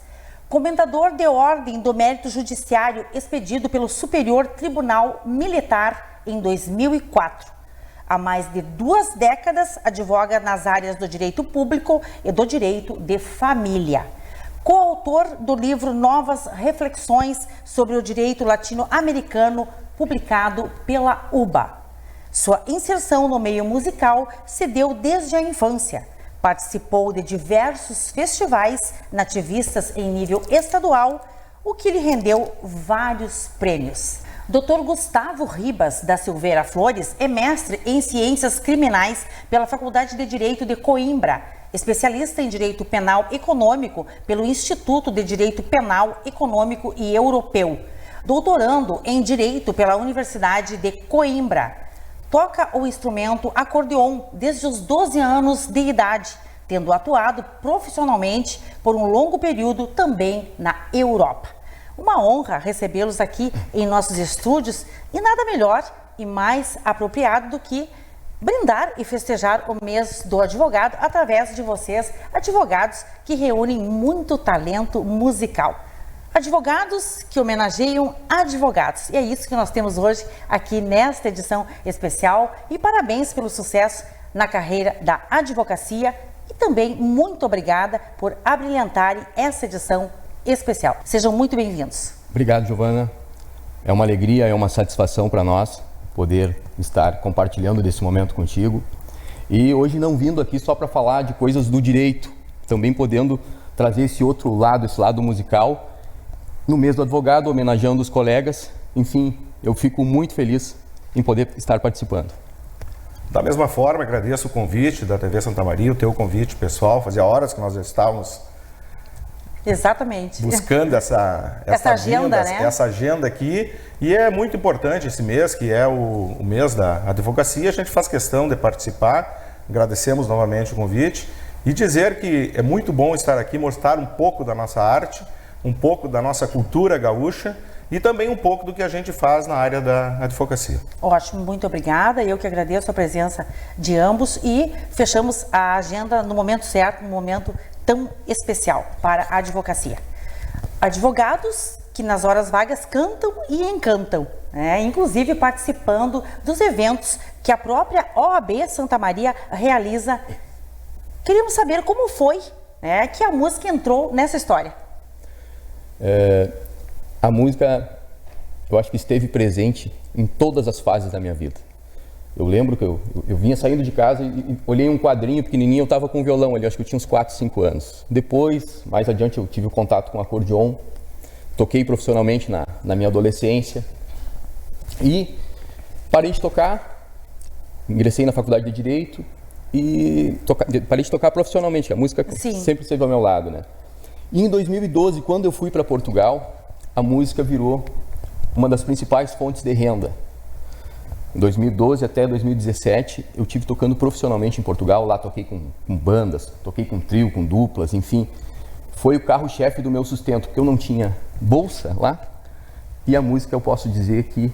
Comentador de ordem do mérito judiciário expedido pelo Superior Tribunal Militar em 2004. Há mais de 2 décadas, advoga nas áreas do direito público e do direito de família. Coautor do livro Novas Reflexões sobre o Direito Latino-Americano, publicado pela UBA. Sua inserção no meio musical se deu desde a infância. Participou de diversos festivais nativistas em nível estadual, o que lhe rendeu vários prêmios. Dr. Gustavo Ribas da Silveira Flores é mestre em Ciências Criminais pela Faculdade de Direito de Coimbra, especialista em Direito Penal Econômico pelo Instituto de Direito Penal Econômico e Europeu, doutorando em Direito pela Universidade de Coimbra. Toca o instrumento acordeon desde os 12 anos de idade, tendo atuado profissionalmente por um longo período também na Europa. Uma honra recebê-los aqui em nossos estúdios e nada melhor e mais apropriado do que brindar e festejar o mês do advogado através de vocês, advogados que reúnem muito talento musical. Advogados que homenageiam advogados. E é isso que nós temos hoje aqui nesta edição especial. E parabéns pelo sucesso na carreira da advocacia e também muito obrigada por abrilhantarem essa edição especial. Sejam muito bem-vindos. Obrigado, Giovana. É uma alegria, é uma satisfação para nós poder estar compartilhando desse momento contigo. E hoje não vindo aqui só para falar de coisas do direito, também podendo trazer esse outro lado, esse lado musical, no mês do advogado, homenageando os colegas. Enfim, eu fico muito feliz em poder estar participando. Da mesma forma, agradeço o convite da TV Santa Maria, o teu convite pessoal. Fazia horas que nós já estávamos exatamente buscando essa agenda, né? Essa agenda aqui. E é muito importante esse mês, que é o mês da advocacia. A gente faz questão de participar. Agradecemos novamente o convite e dizer que é muito bom estar aqui, mostrar um pouco da nossa arte, um pouco da nossa cultura gaúcha e também um pouco do que a gente faz na área da advocacia. Ótimo, muito obrigada. Eu que agradeço a presença de ambos e fechamos a agenda no momento certo, no momento tão especial para a advocacia. Advogados que nas horas vagas cantam e encantam, né? Inclusive participando dos eventos que a própria OAB Santa Maria realiza. Queríamos saber como foi, né, que a música entrou nessa história. A música, eu acho que esteve presente em todas as fases da minha vida. Eu lembro que eu vinha saindo de casa e olhei um quadrinho pequenininho, eu estava com um violão ali, acho que eu tinha uns 4, 5 anos. Depois, mais adiante, eu tive o contato com o acordeon, toquei profissionalmente na minha adolescência e parei de tocar, ingressei na faculdade de Direito e parei de tocar profissionalmente, a música sempre esteve ao meu lado, né? E em 2012, quando eu fui para Portugal, a música virou uma das principais fontes de renda. Em 2012 até 2017, eu tive tocando profissionalmente em Portugal. Lá toquei com bandas, toquei com trio, com duplas, enfim. Foi o carro-chefe do meu sustento, porque eu não tinha bolsa lá. E a música, eu posso dizer que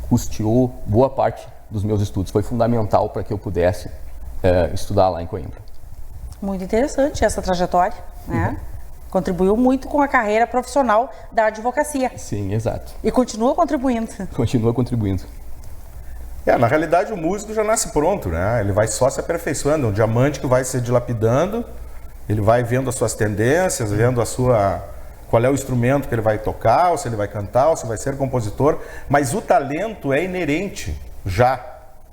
custeou boa parte dos meus estudos. Foi fundamental para que eu pudesse estudar lá em Coimbra. Muito interessante essa trajetória, né? Contribuiu muito com a carreira profissional da advocacia. Sim, exato. E continua contribuindo. Continua contribuindo. Na realidade, o músico já nasce pronto, né? Ele vai só se aperfeiçoando, é um diamante que vai se dilapidando, ele vai vendo as suas tendências, vendo qual é o instrumento que ele vai tocar, ou se ele vai cantar, ou se vai ser compositor, mas o talento é inerente já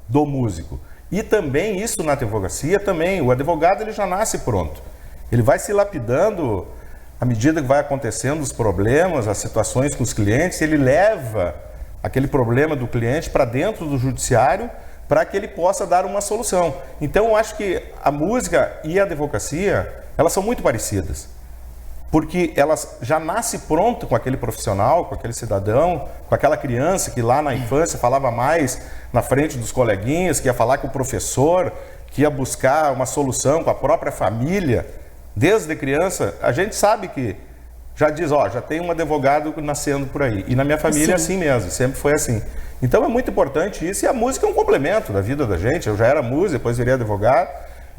do músico. E também isso na advocacia também, o advogado ele já nasce pronto. Ele vai se lapidando à medida que vai acontecendo os problemas, as situações com os clientes, ele leva aquele problema do cliente para dentro do judiciário para que ele possa dar uma solução. Então, eu acho que a música e a advocacia, elas são muito parecidas, porque elas já nascem pronto com aquele profissional, com aquele cidadão, com aquela criança que lá na infância falava mais na frente dos coleguinhas, que ia falar com o professor, que ia buscar uma solução com a própria família. Desde criança, a gente sabe que já diz, já tem um advogado nascendo por aí. E na minha família é assim mesmo, sempre foi assim. Então é muito importante isso, e a música é um complemento da vida da gente. Eu já era músico, depois virei advogado,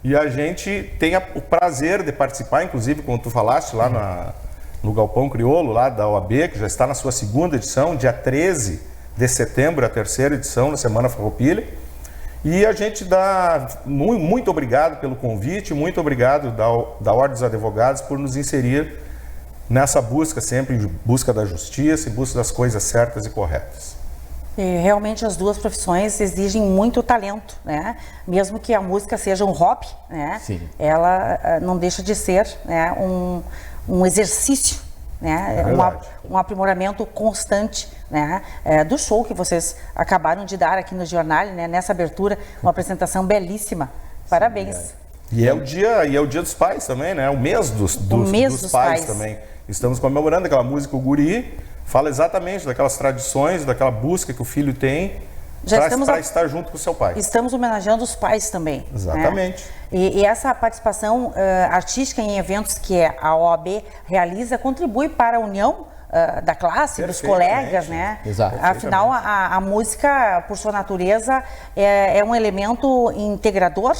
e a gente tem o prazer de participar, inclusive, como tu falaste, lá no Galpão Crioulo, lá da OAB, que já está na sua 2ª edição, dia 13 de setembro, a 3ª edição, na Semana Farroupilha. E a gente dá muito obrigado pelo convite, muito obrigado da Ordem dos Advogados por nos inserir nessa busca, sempre em busca da justiça, em busca das coisas certas e corretas. E realmente as duas profissões exigem muito talento, né? Mesmo que a música seja um hobby, né? Sim. Ela não deixa de ser, né, um exercício, né? Um aprimoramento constante, né? Do show que vocês acabaram de dar aqui no jornal, né? Nessa abertura, uma apresentação belíssima. Parabéns. Sim, E é o dia dos pais também, né? O mês dos pais também. Estamos comemorando aquela música, o Guri, fala exatamente daquelas tradições, daquela busca que o filho tem para estar junto com o seu pai. Estamos homenageando os pais também. Exatamente. Né? E essa participação artística em eventos que a OAB realiza contribui para a união da classe, dos colegas, né? Exato. Afinal, a música, por sua natureza, é um elemento integrador,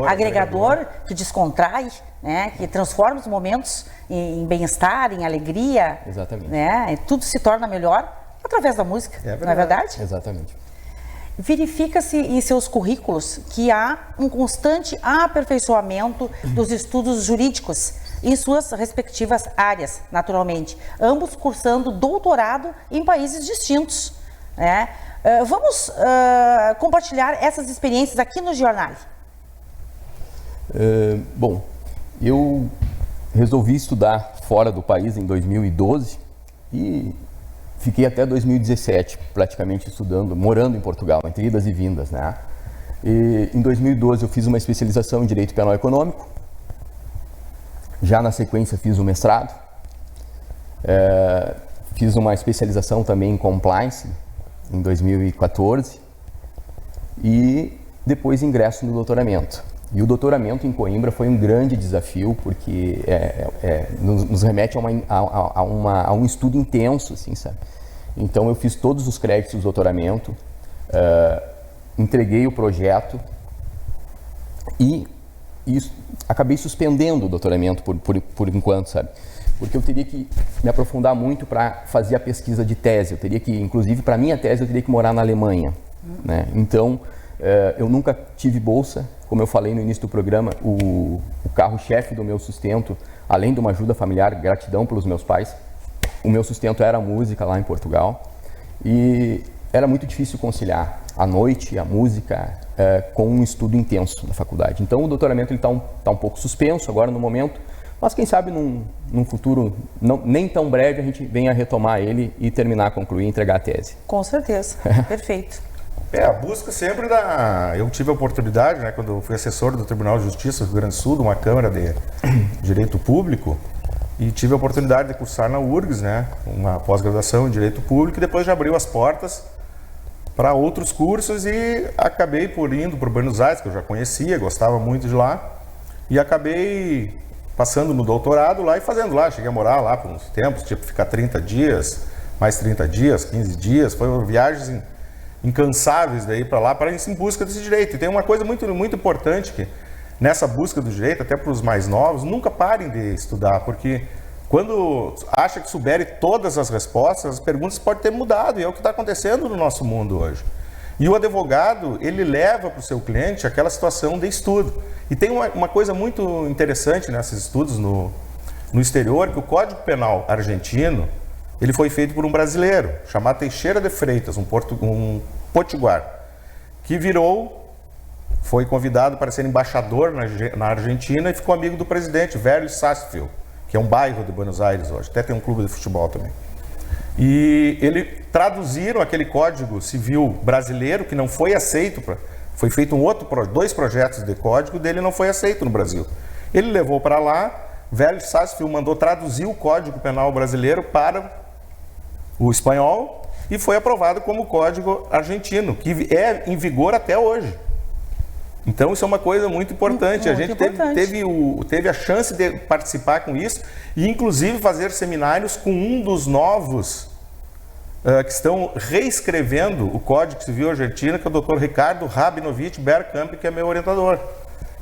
agregador, que descontrai, né? Que transforma os momentos em bem-estar, em alegria. Exatamente. Né? E tudo se torna melhor através da música, não é verdade? Exatamente. Verifica-se em seus currículos que há um constante aperfeiçoamento dos estudos jurídicos em suas respectivas áreas, naturalmente, ambos cursando doutorado em países distintos. Né? Vamos compartilhar essas experiências aqui no jornal. Bom, eu resolvi estudar fora do país em 2012 e fiquei até 2017 praticamente estudando, morando em Portugal, entre idas e vindas, né? E em 2012 eu fiz uma especialização em Direito Penal Econômico. Já na sequência fiz o mestrado, fiz uma especialização também em Compliance em 2014 e depois ingresso no doutoramento. E o doutoramento em Coimbra foi um grande desafio porque nos remete a um estudo intenso, assim, sabe? Então eu fiz todos os créditos do doutoramento, entreguei o projeto e acabei suspendendo o doutoramento por enquanto, sabe? Porque eu teria que me aprofundar muito para fazer a pesquisa de tese. Eu teria que, inclusive, para minha tese, eu teria que morar na Alemanha, né? Então, eu nunca tive bolsa. Como eu falei no início do programa, o carro-chefe do meu sustento, além de uma ajuda familiar, gratidão pelos meus pais, o meu sustento era a música lá em Portugal. E era muito difícil conciliar. à noite, a música, com um estudo intenso na faculdade. Então o doutoramento está um pouco suspenso agora no momento, mas quem sabe num futuro nem tão breve a gente venha retomar ele e terminar, concluir, entregar a tese. Com certeza, perfeito. A busca sempre Eu tive a oportunidade, né, quando eu fui assessor do Tribunal de Justiça do Rio Grande do Sul, de uma Câmara de Direito Público, e tive a oportunidade de cursar na URGS, né, uma pós-graduação em Direito Público, e depois já abriu as portas para outros cursos e acabei por indo para Buenos Aires, que eu já conhecia, gostava muito de lá, e acabei passando no doutorado lá e fazendo lá. Cheguei a morar lá por uns tempos, tipo ficar 30 dias, mais 30 dias, 15 dias, foi viagens incansáveis daí para lá, para ir em busca desse direito. E tem uma coisa muito, muito importante que nessa busca do direito, até para os mais novos, nunca parem de estudar, porque quando acha que souberem todas as respostas, as perguntas podem ter mudado, e é o que está acontecendo no nosso mundo hoje. E o advogado, ele leva para o seu cliente aquela situação de estudo. E tem uma coisa muito interessante nesses estudos no exterior, que o Código Penal argentino, ele foi feito por um brasileiro, chamado Teixeira de Freitas, um potiguar, que foi convidado para ser embaixador na Argentina e ficou amigo do presidente, Vélez Sarsfield, que é um bairro de Buenos Aires hoje, até tem um clube de futebol também. E traduziram aquele Código Civil brasileiro, que não foi aceito, foi feito dois projetos de código dele, não foi aceito no Brasil. Ele levou para lá, Vélez Sarsfield mandou traduzir o Código Penal brasileiro para o espanhol e foi aprovado como Código argentino, que é em vigor até hoje. Então isso é uma coisa muito importante. A gente teve a chance de participar com isso e inclusive fazer seminários com um dos novos que estão reescrevendo o Código Civil argentino, que é o Dr. Ricardo Rabinovich Bergkamp, que é meu orientador.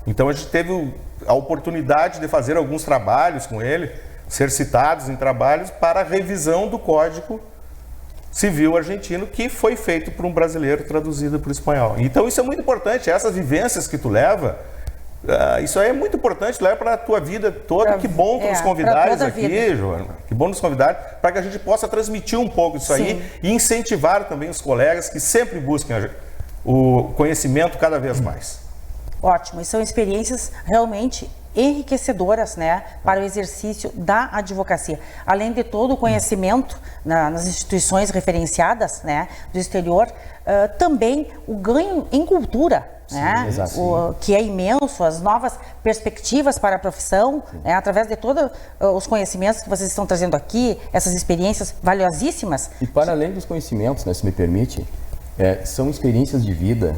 Então a gente teve a oportunidade de fazer alguns trabalhos com ele, ser citados em trabalhos para a revisão do Código Civil argentino, que foi feito por um brasileiro traduzido para o espanhol. Então isso é muito importante, essas vivências que tu leva, isso aí é muito importante, leva para a tua vida toda. Que bom tu nos convidares aqui, Joana, que bom nos convidar, para que a gente possa transmitir um pouco disso aí e incentivar também os colegas que sempre busquem o conhecimento cada vez mais. Ótimo, e são experiências realmente enriquecedoras, né, para o exercício da advocacia. Além de todo o conhecimento nas instituições referenciadas, né, do exterior, também o ganho em cultura, né, que é imenso, as novas perspectivas para a profissão, né, através de todos os conhecimentos que vocês estão trazendo aqui, essas experiências valiosíssimas. E para além dos conhecimentos, né, se me permite, são experiências de vida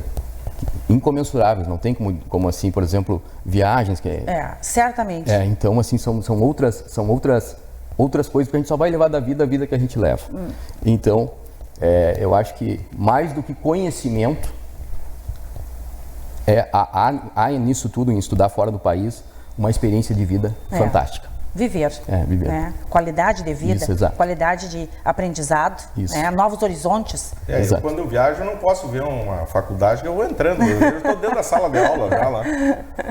incomensuráveis, não tem como assim, por exemplo, viagens que certamente. Então assim são outras coisas que a gente só vai levar da vida a vida que a gente leva. Então, eu acho que mais do que conhecimento há nisso tudo, em estudar fora do país, uma experiência de vida fantástica. Viver. Né? Qualidade de vida, qualidade de aprendizado, né? Novos horizontes. Eu, quando eu viajo, eu não posso ver uma faculdade que eu vou entrando. Eu estou dentro da sala de aula já lá.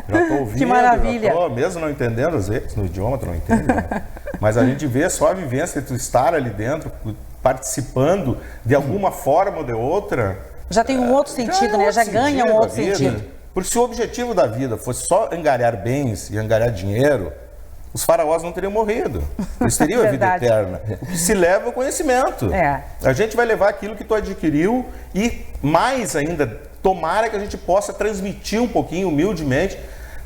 Já estou ouvindo. Que maravilha. Mesmo não entendendo, às vezes, no idioma tu não entende. Né? Mas a gente vê só a vivência de tu estar ali dentro, participando de alguma forma ou de outra. Já tem um outro sentido, né? Já ganha um outro sentido. Porque se o objetivo da vida fosse só angariar bens e angariar dinheiro, os faraós não teriam morrido. Eles teriam a vida eterna. O que se leva é o conhecimento. A gente vai levar aquilo que tu adquiriu e mais ainda, tomara que a gente possa transmitir um pouquinho, humildemente,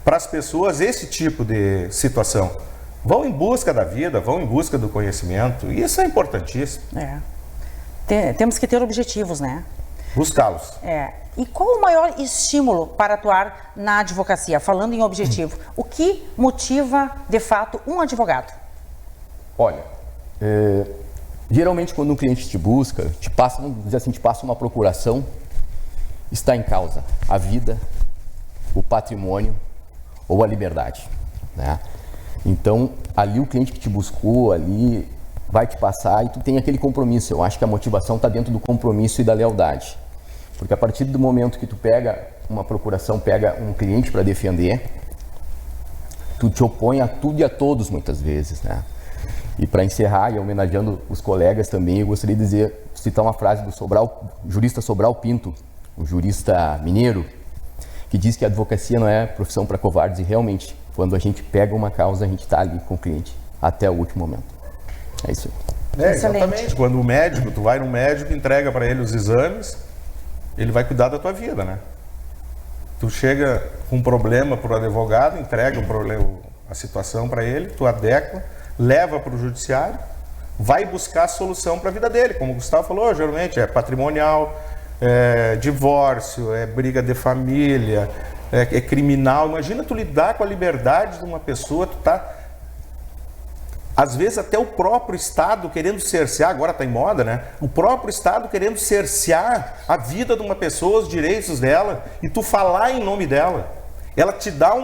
para as pessoas esse tipo de situação. Vão em busca da vida, vão em busca do conhecimento. E isso é importantíssimo. Temos que ter objetivos, né? Buscá-los. E qual o maior estímulo para atuar na advocacia? Falando em objetivo, o que motiva, de fato, um advogado? Olha, geralmente quando um cliente te busca, te passa uma procuração, está em causa a vida, o patrimônio ou a liberdade, né? Então, ali o cliente que te buscou, ali vai te passar e tu tem aquele compromisso. Eu acho que a motivação está dentro do compromisso e da lealdade. Porque a partir do momento que tu pega uma procuração, pega um cliente para defender, tu te opõe a tudo e a todos muitas vezes, né? E para encerrar, e homenageando os colegas também, eu gostaria de citar uma frase do jurista Sobral Pinto, um jurista mineiro, que diz que a advocacia não é profissão para covardes, e realmente, quando a gente pega uma causa, a gente está ali com o cliente até o último momento. É isso aí. Exatamente. Quando o médico, tu vai no médico, entrega para ele os exames, ele vai cuidar da tua vida, né? Tu chega com um problema para o advogado, entrega a situação para ele, tu adequa, leva para o judiciário, vai buscar a solução para a vida dele. Como o Gustavo falou, geralmente é patrimonial, é divórcio, é briga de família, é criminal. Imagina tu lidar com a liberdade de uma pessoa, tu tá... Às vezes até o próprio Estado querendo cercear, agora está em moda, né? O próprio Estado querendo cercear a vida de uma pessoa, os direitos dela, e tu falar em nome dela. Ela te dá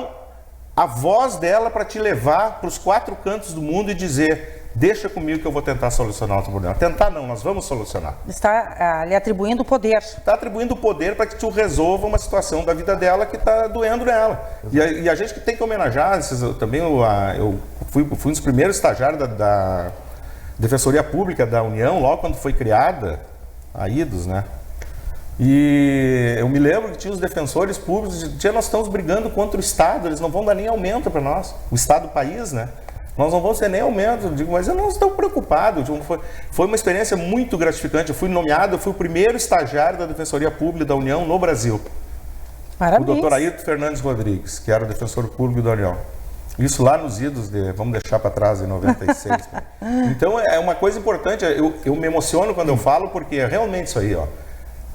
a voz dela para te levar para os 4 cantos do mundo e dizer: deixa comigo que eu vou tentar solucionar o teu problema. Tentar não, nós vamos solucionar. Está lhe atribuindo poder. Está atribuindo poder para que tu resolva uma situação da vida dela que está doendo nela. E a gente que tem que homenagear, também eu fui um dos primeiros estagiários da Defensoria Pública da União, logo quando foi criada, a IDOS, né? E eu me lembro que tinha os defensores públicos, nós estamos brigando contra o Estado, eles não vão dar nem aumento para nós, o Estado do país, né? Nós não vamos ter nem aumento. Eu digo, mas eu não estou preocupado. Foi uma experiência muito gratificante. Eu fui nomeado, eu fui o primeiro estagiário da Defensoria Pública da União no Brasil. Parabéns. O doutor Ayrton Fernandes Rodrigues, que era o defensor público da União. Isso lá nos idos vamos deixar para trás, em 96. Né? Então é uma coisa importante. Eu me emociono quando eu falo, porque é realmente isso aí, ó.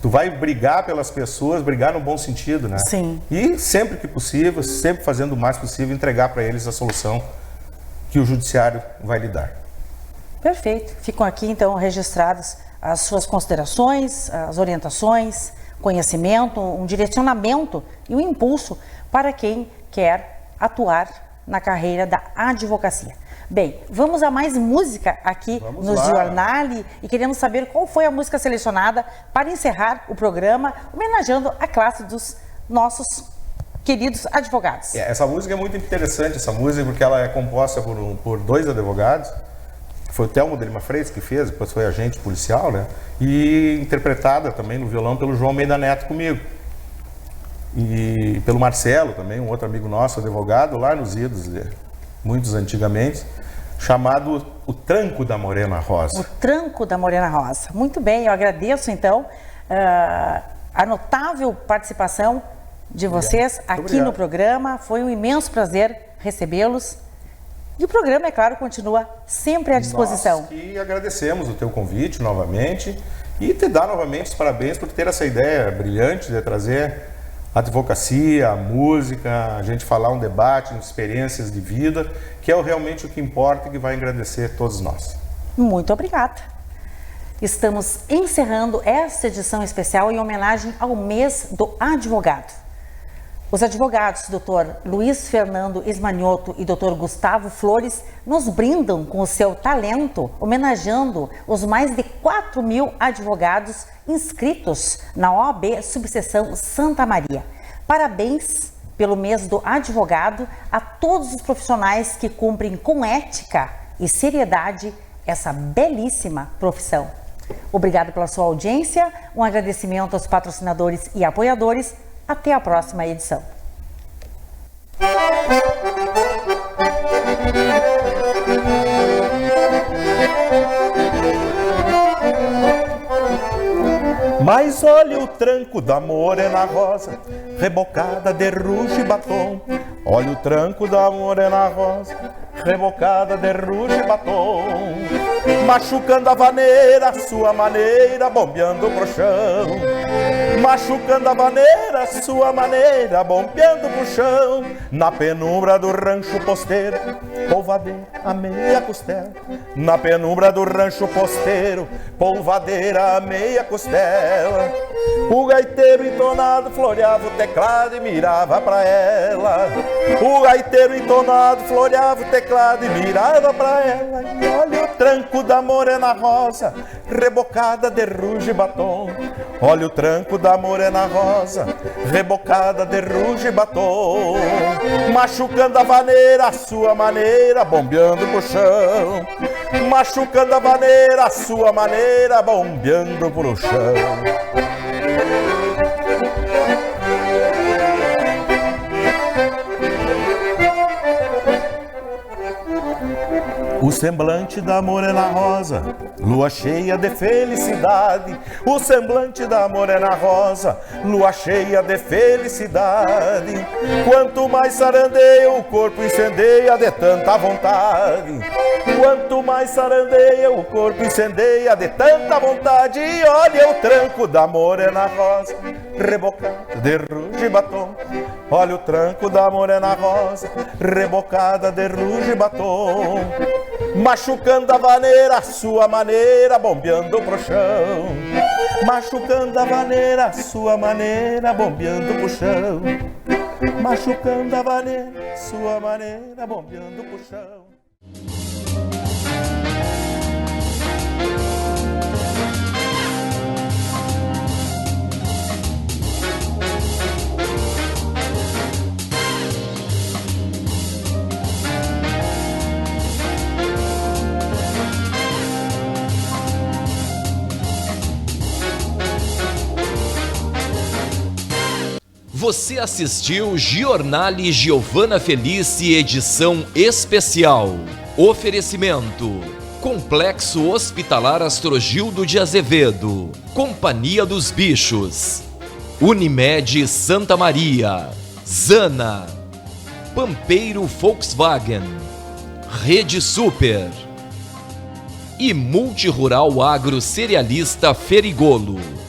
Tu vai brigar pelas pessoas, brigar no bom sentido, né? Sim. E sempre que possível, sempre fazendo o mais possível, entregar para eles a solução que o judiciário vai lhe dar. Perfeito. Ficam aqui, então, registradas as suas considerações, as orientações, conhecimento, um direcionamento e um impulso para quem quer atuar na carreira da advocacia. Bem, vamos a mais música aqui no Jornal e queremos saber qual foi a música selecionada para encerrar o programa, homenageando a classe dos nossos queridos advogados. Essa música é muito interessante, essa música, porque ela é composta por 2 advogados. Foi o Telmo de Lima Freitas que fez, depois foi agente policial, né? E interpretada também no violão pelo João Almeida Neto comigo. E pelo Marcelo também, um outro amigo nosso, advogado, lá nos idos, muitos antigamente, chamado O Tranco da Morena Rosa. O Tranco da Morena Rosa. Muito bem, eu agradeço então a notável participação de vocês aqui no programa. Foi um imenso prazer recebê-los. E o programa, é claro, continua sempre à disposição. Nós que agradecemos o teu convite novamente e te dar novamente os parabéns por ter essa ideia brilhante de trazer a advocacia, a música, a gente falar um debate, experiências de vida, que é realmente o que importa e que vai engrandecer todos nós. Muito obrigada. Estamos encerrando esta edição especial em homenagem ao mês do advogado. Os advogados Dr. Luiz Fernando Esmanioto e Dr. Gustavo Flores nos brindam com o seu talento, homenageando os mais de 4.000 advogados inscritos na OAB Subseção Santa Maria. Parabéns pelo mês do advogado a todos os profissionais que cumprem com ética e seriedade essa belíssima profissão. Obrigado pela sua audiência, um agradecimento aos patrocinadores e apoiadores. Até a próxima edição. Mas olha o tranco da morena rosa, rebocada de ruge e batom. Olha o tranco da morena rosa, rebocada de ruge e batom. Machucando a vaneira, sua maneira, bombeando pro chão. Machucando a vaneira, sua maneira, bombeando pro chão. Na penumbra do rancho posteiro, polvadeira a meia costela. Na penumbra do rancho posteiro, polvadeira a meia costela. O gaiteiro entonado floreava o teclado e mirava pra ela. O gaiteiro entonado floreava o teclado e mirava pra ela. E olha o tranco da morena rosa, rebocada de ruge e batom. Olha o tranco da morena rosa, rebocada de ruge e batom. Machucando a vaneira, a sua maneira, bombeando pro chão. Machucando a vaneira, a sua maneira, bombeando pro chão. o semblante da morena rosa, lua cheia de felicidade. O semblante da morena rosa, lua cheia de felicidade. Quanto mais sarandeia, o corpo incendeia de tanta vontade. Quanto mais sarandeia, o corpo incendeia de tanta vontade. E olha o tranco da morena rosa, rebocada de ruge e batom. Olha o tranco da morena rosa, rebocada de ruge e batom. Machucando a vaneira, sua maneira, bombeando pro chão. Machucando a vaneira, sua maneira, bombeando pro chão. Machucando a vaneira, sua maneira, bombeando pro chão. Você assistiu Giornale Giovanna Felice, edição especial. Oferecimento: Complexo Hospitalar Astrogildo de Azevedo, Companhia dos Bichos, Unimed Santa Maria, Zana, Pampeiro Volkswagen, Rede Super e Multirural Agro Cerealista Ferigolo.